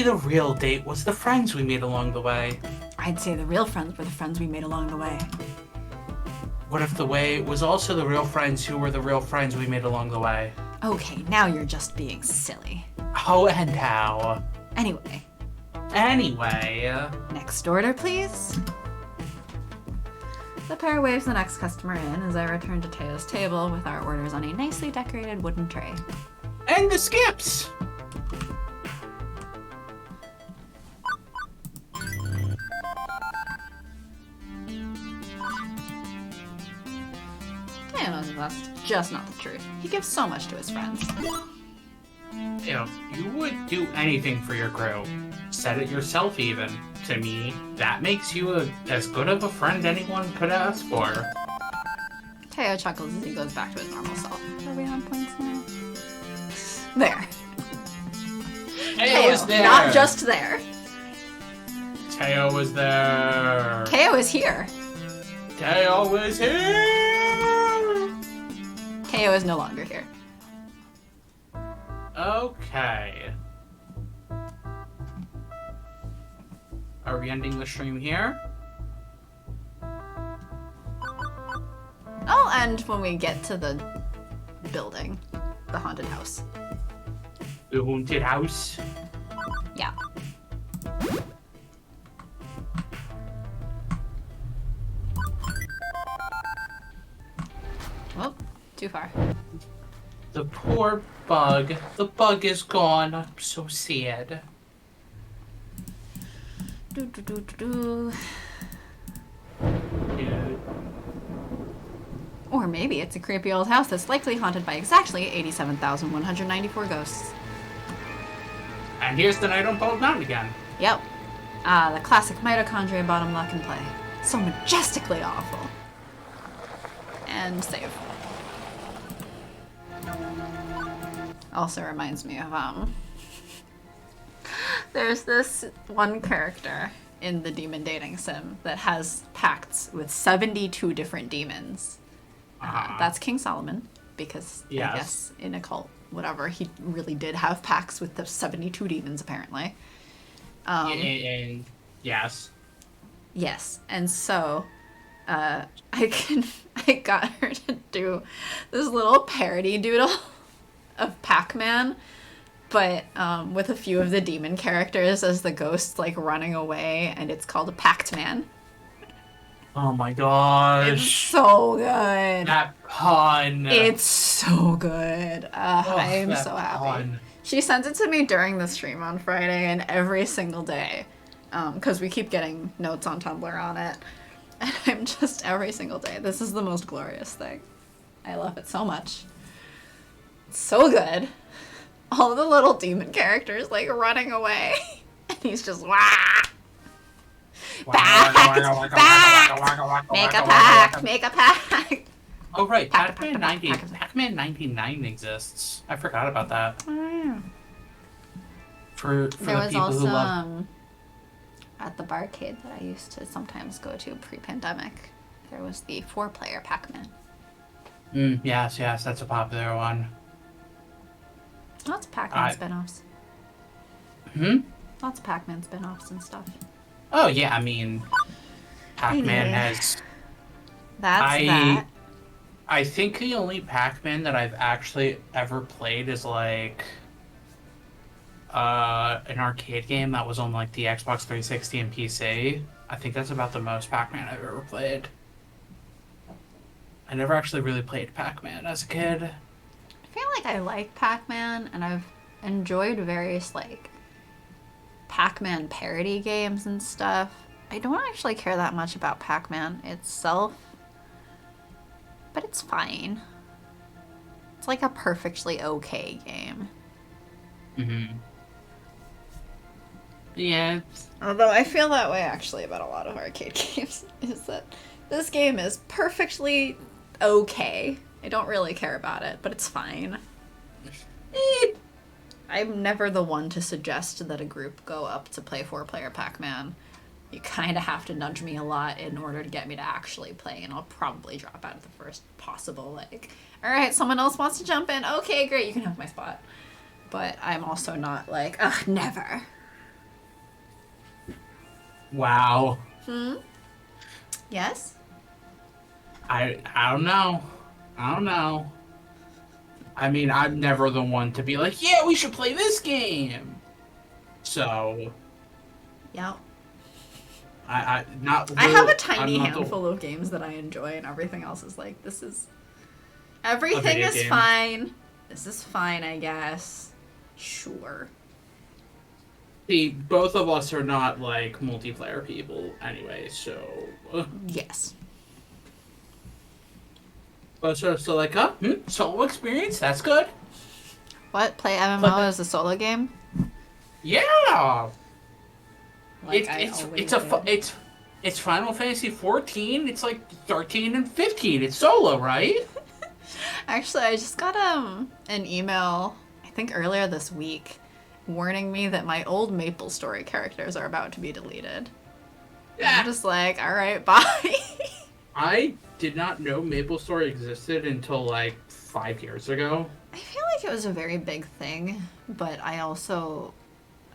the real date was the friends we made along the way. I'd say the real friends were the friends we made along the way. What if the way was also the real friends who were the real friends we made along the way? Okay, now you're just being silly. Oh, and how? Anyway, next order, please. The pair waves the next customer in as I return to Teo's table with our orders on a nicely decorated wooden tray. And the skips! Teo knows that's just not the truth. He gives so much to his friends. You know, you would do anything for your crew. Said it yourself even. To me, that makes you as good of a friend anyone could ask for. Teo chuckles as he goes back to his normal self. Are we on points now? There. Teo was there! Not just there. Teo was there! Teo is here. Teo was here! Teo is no longer here. Okay. Are we ending the stream here? I'll end when we get to the building. The haunted house. The haunted house? Yeah. Oh, too far. The poor bug. The bug is gone. I'm so sad. Do, do, do, do, do. Dude. Or maybe it's a creepy old house that's likely haunted by exactly 87,194 ghosts. And here's the night on Bald Mountain again. Yep. The classic mitochondria bottom lock and play. So majestically awful. And save. Also reminds me of, There's this one character in the demon dating sim that has pacts with 72 different demons. That's King Solomon, because I Yes. guess in a cult, whatever, he really did have pacts with the 72 demons, apparently. And yes. Yes, and so I got her to do this little parody doodle of Pac-Man, but with a few of the demon characters as the ghosts like running away, and it's called a Pact-Man. Oh my It's gosh. so good. That pun. It's so good. I'm that so happy. pun. She sent it to me during the stream on Friday, and every single day, because we keep getting notes on Tumblr on it. And I'm just, every single day, this is the most glorious thing. I love it so much. It's so good. All the little demon characters, like, running away. And he's just, wah! Pact! Make a pact! Make a pact! Oh right, Pac- Pac-Man Pac- 90, Pac- Pac-Man 99 exists. I forgot about that. Oh, For there the was people also, who love. at the barcade that I used to sometimes go to pre-pandemic, there was the 4-player Pac-Man. Yes, that's a popular one. Lots of Pac-Man spin-offs. Lots of Pac-Man spin-offs and stuff. Oh yeah, I mean, Pac-Man Yeah. has. That's that. I think the only Pac-Man that I've actually ever played is like an arcade game that was on like the Xbox 360 and PC. I think that's about the most Pac-Man I've ever played. I never actually really played Pac-Man as a kid. I feel like I like Pac-Man, and I've enjoyed various like Pac-Man parody games and stuff. I don't actually care that much about Pac-Man itself, but it's fine. It's like a perfectly okay game. Yeah. Although I feel that way actually about a lot of arcade games, is that this game is perfectly okay. I don't really care about it, but it's fine. I'm never the one to suggest that a group go up to play 4-player Pac-Man. You kind of have to nudge me a lot in order to get me to actually play, and I'll probably drop out at the first possible, like, alright, someone else wants to jump in, okay, great, you can have my spot. But I'm also not like, ugh, never. Wow. Yes? I don't know. I don't know. I mean, I'm never the one to be like, yeah, we should play this game. So, Yeah. I have a tiny handful of games that I enjoy, and everything else is like, this is... Everything video is game. fine. This is fine, I guess. Sure. See, both of us are not like multiplayer people anyway, so. Yes. But so like, solo experience? That's good. What? Play MMO as a solo game? Yeah. Like I always did. It's Final Fantasy 14. It's like 13 and 15. It's solo, right? Actually, I just got an email, I think earlier this week, warning me that my old MapleStory characters are about to be deleted. Yeah. I'm just like, alright, bye. I did not know MapleStory existed until like 5 years ago. I feel like it was a very big thing, but I also,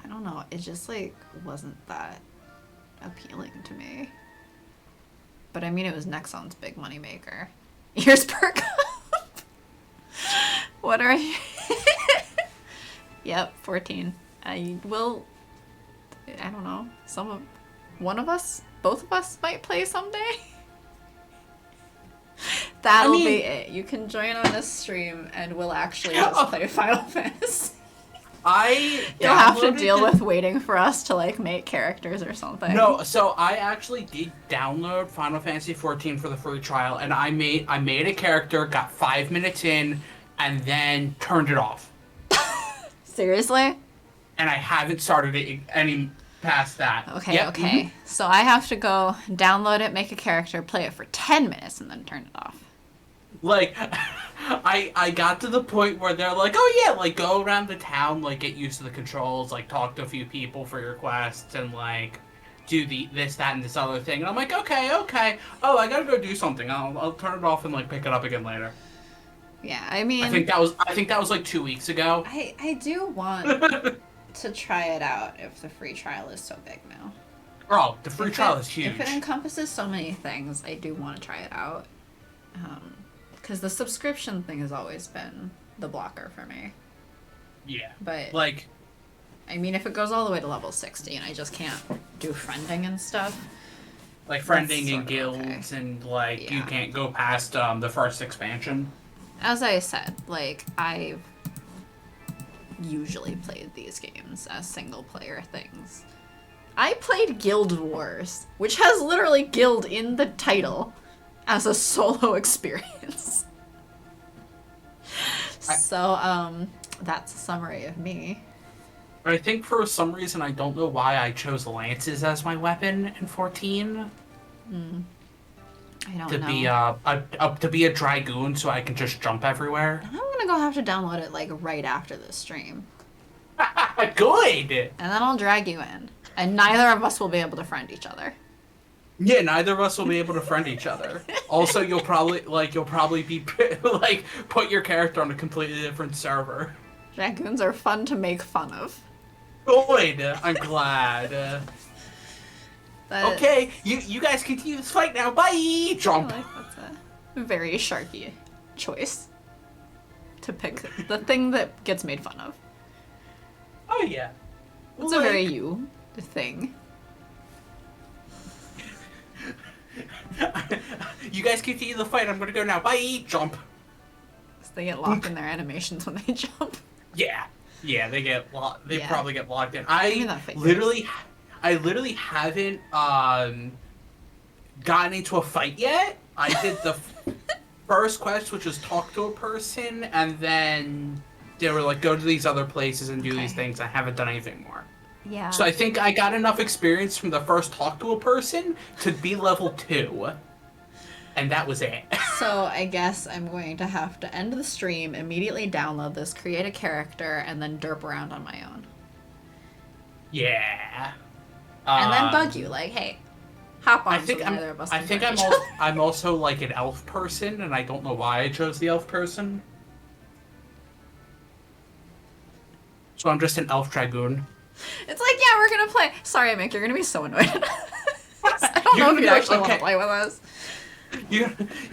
I don't know, it just like wasn't that appealing to me. But I mean, it was Nexon's big money maker. Here's perk up. What are you? Yep, 14. I don't know, one of us, both of us might play someday. That'll be it. You can join on this stream and we'll actually just play Final Fantasy. You'll have to deal with waiting for us to like make characters or something. No, so I actually did download Final Fantasy 14 for the free trial, and I made a character, got 5 minutes in, and then turned it off. Seriously? And I haven't started it any past that. Okay, Yep, okay. So I have to go download it, make a character, play it for 10 minutes, and then turn it off. Like, I got to the point where they're like, oh yeah, like, go around the town, like, get used to the controls, like, talk to a few people for your quests, and, like, do this, that, and this other thing. And I'm like, okay. Oh, I gotta go do something. I'll turn it off and, like, pick it up again later. Yeah, I mean, I think that was like 2 weeks ago. I do want to try it out if the free trial is so big now. Oh, the free trial is huge. If it encompasses so many things, I do want to try it out. Because the subscription thing has always been the blocker for me. Yeah. But, like, I mean, if it goes all the way to level 60 and I just can't do friending and stuff. like friending sort and of guilds, okay. and, like, you Yeah. can't go past the first expansion. As I said, like, I've usually played these games as single player things. I played Guild Wars, which has literally guild in the title, as a solo experience. So, that's a summary of me. I think for some reason, I don't know why I chose lances as my weapon in 14. I don't To know. be a dragoon, so I can just jump everywhere. I'm gonna go have to download it, like, right after this stream. Good. And then I'll drag you in. And neither of us will be able to friend each other. Yeah, neither of us will be able to friend each other. Also, you'll probably be like put your character on a completely different server. Dragoons are fun to make fun of. Good. I'm glad. But Okay, you guys continue this fight now. Bye. I Jump. feel like that's a very Sharky choice. To pick the thing that gets made fun of. Oh yeah. It's a very you thing. You guys continue the fight. I'm gonna go now. Bye. Jump. So they get locked in their animations when they jump. Yeah. Yeah, they get They Yeah. probably get locked in. Give me that face. I literally haven't gotten into a fight yet. I did the first quest, which was talk to a person, and then they were like, go to these other places and do these Okay. things. I haven't done anything more. Yeah. So I think I got enough experience from the first talk to a person to be level 2. And that was it. So I guess I'm going to have to end the stream, immediately download this, create a character, and then derp around on my own. Yeah. And then bug you, like, hey, hop on. I think so neither of us I can think friend I'm each other. I'm also like an elf person, and I don't know why I chose the elf person. So I'm just an elf dragoon. It's like, yeah, we're gonna play. Sorry, Mick, you're gonna be so annoyed. I don't know if you actually want to play with us. You're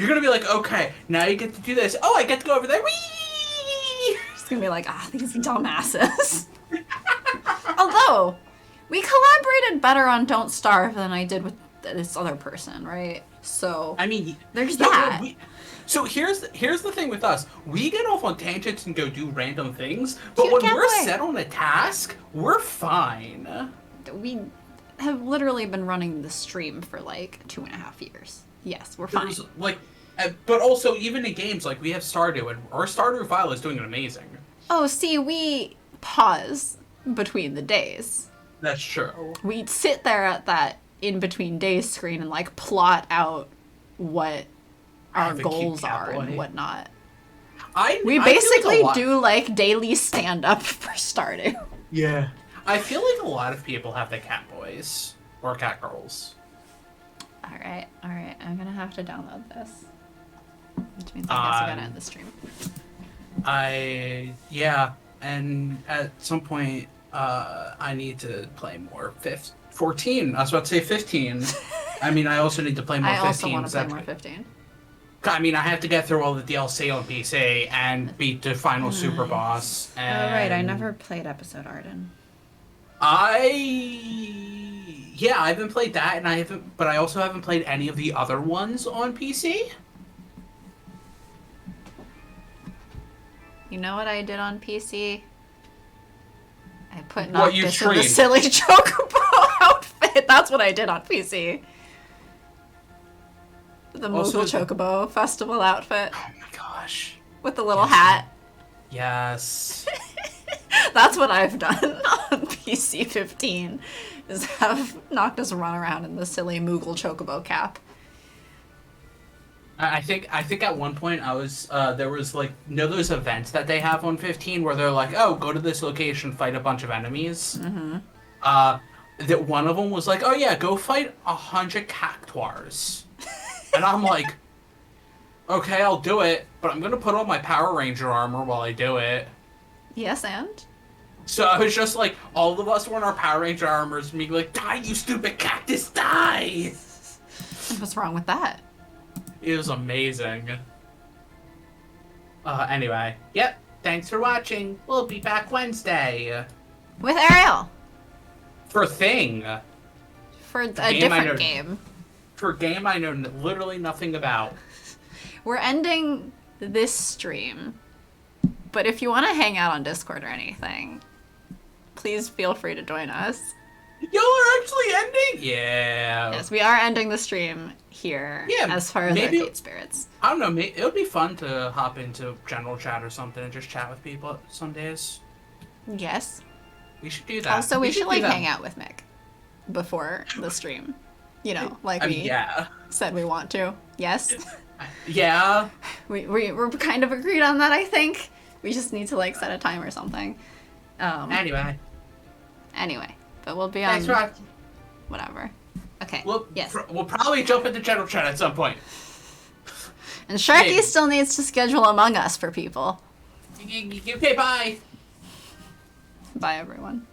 gonna be like, okay, now you get to do this. Oh, I get to go over there. Whee! Just gonna be like, these dumbasses. Although, we collaborated better on Don't Starve than I did with this other person, right? So, I mean, there's no, that. So here's the thing with us. We get off on tangents and go do random things, but Cute when we're cowboy. set on a task, we're fine. We have literally been running the stream for like 2.5 years. Yes, we're fine. There's, like, but also even in games like we have Stardew, and our Stardew file is doing amazing. Oh, see, we pause between the days. That's true. We'd sit there at that in between days screen and like plot out what our have a cute goals are cowboy. and whatnot. I feel We like basically a lot- do like daily stand up for Stardew. Yeah. I feel like a lot of people have the cat boys or cat girls. Alright, I'm gonna have to download this. Which means I guess I gotta end the stream. Yeah, and at some point, I need to play more 14. I was about to say 15. I mean, I also need to play more I 15. also want to play so more 15. I mean, I have to get through all the DLC on PC and beat the final super boss. Oh And right, I never played Episode Arden. Yeah, I haven't played that, and but I also haven't played any of the other ones on PC. You know what I did on PC? I put What, Noctis you in the streamed? silly Chocobo outfit. That's what I did on PC. The Also, Moogle Chocobo festival outfit Oh my gosh. with the little hat. Yes. That's what I've done on PC 15, is have Noctis run around in the silly Moogle Chocobo cap. I think at one point I was there was like those events that they have on 15 where they're like, oh, go to this location, fight a bunch of enemies. Mm-hmm. That one of them was like, oh yeah, go fight 100 cactuars, and I'm like, okay, I'll do it, but I'm gonna put on my Power Ranger armor while I do it. Yes, and? So I was just like, all of us were in our Power Ranger armors, and me like, die, you stupid cactus, die! What's wrong with that? It was amazing. Anyway, yep, thanks for watching. We'll be back Wednesday. With Ariel. For Thing. For a game I know- different game. For a game I know literally nothing about. We're ending this stream, but if you want to hang out on Discord or anything, please feel free to join us. Y'all are actually ending? Yeah. Yes, we are ending the stream here as far as maybe- Arcade Spirits. I don't know, it would be fun to hop into general chat or something and just chat with people some days. Yes. We should do that. Also, we should do like that. hang out with Mick before the stream. You know, like I we mean, yeah. said we want to. Yes. Yeah. We're kind of agreed on that, I think. We just need to like set a time or something. Anyway. But we'll be on Thanks for watching. whatever. Okay. We'll probably jump into general chat at some point. And Sharky Maybe. still needs to schedule Among Us for people. Okay, bye. Bye, everyone.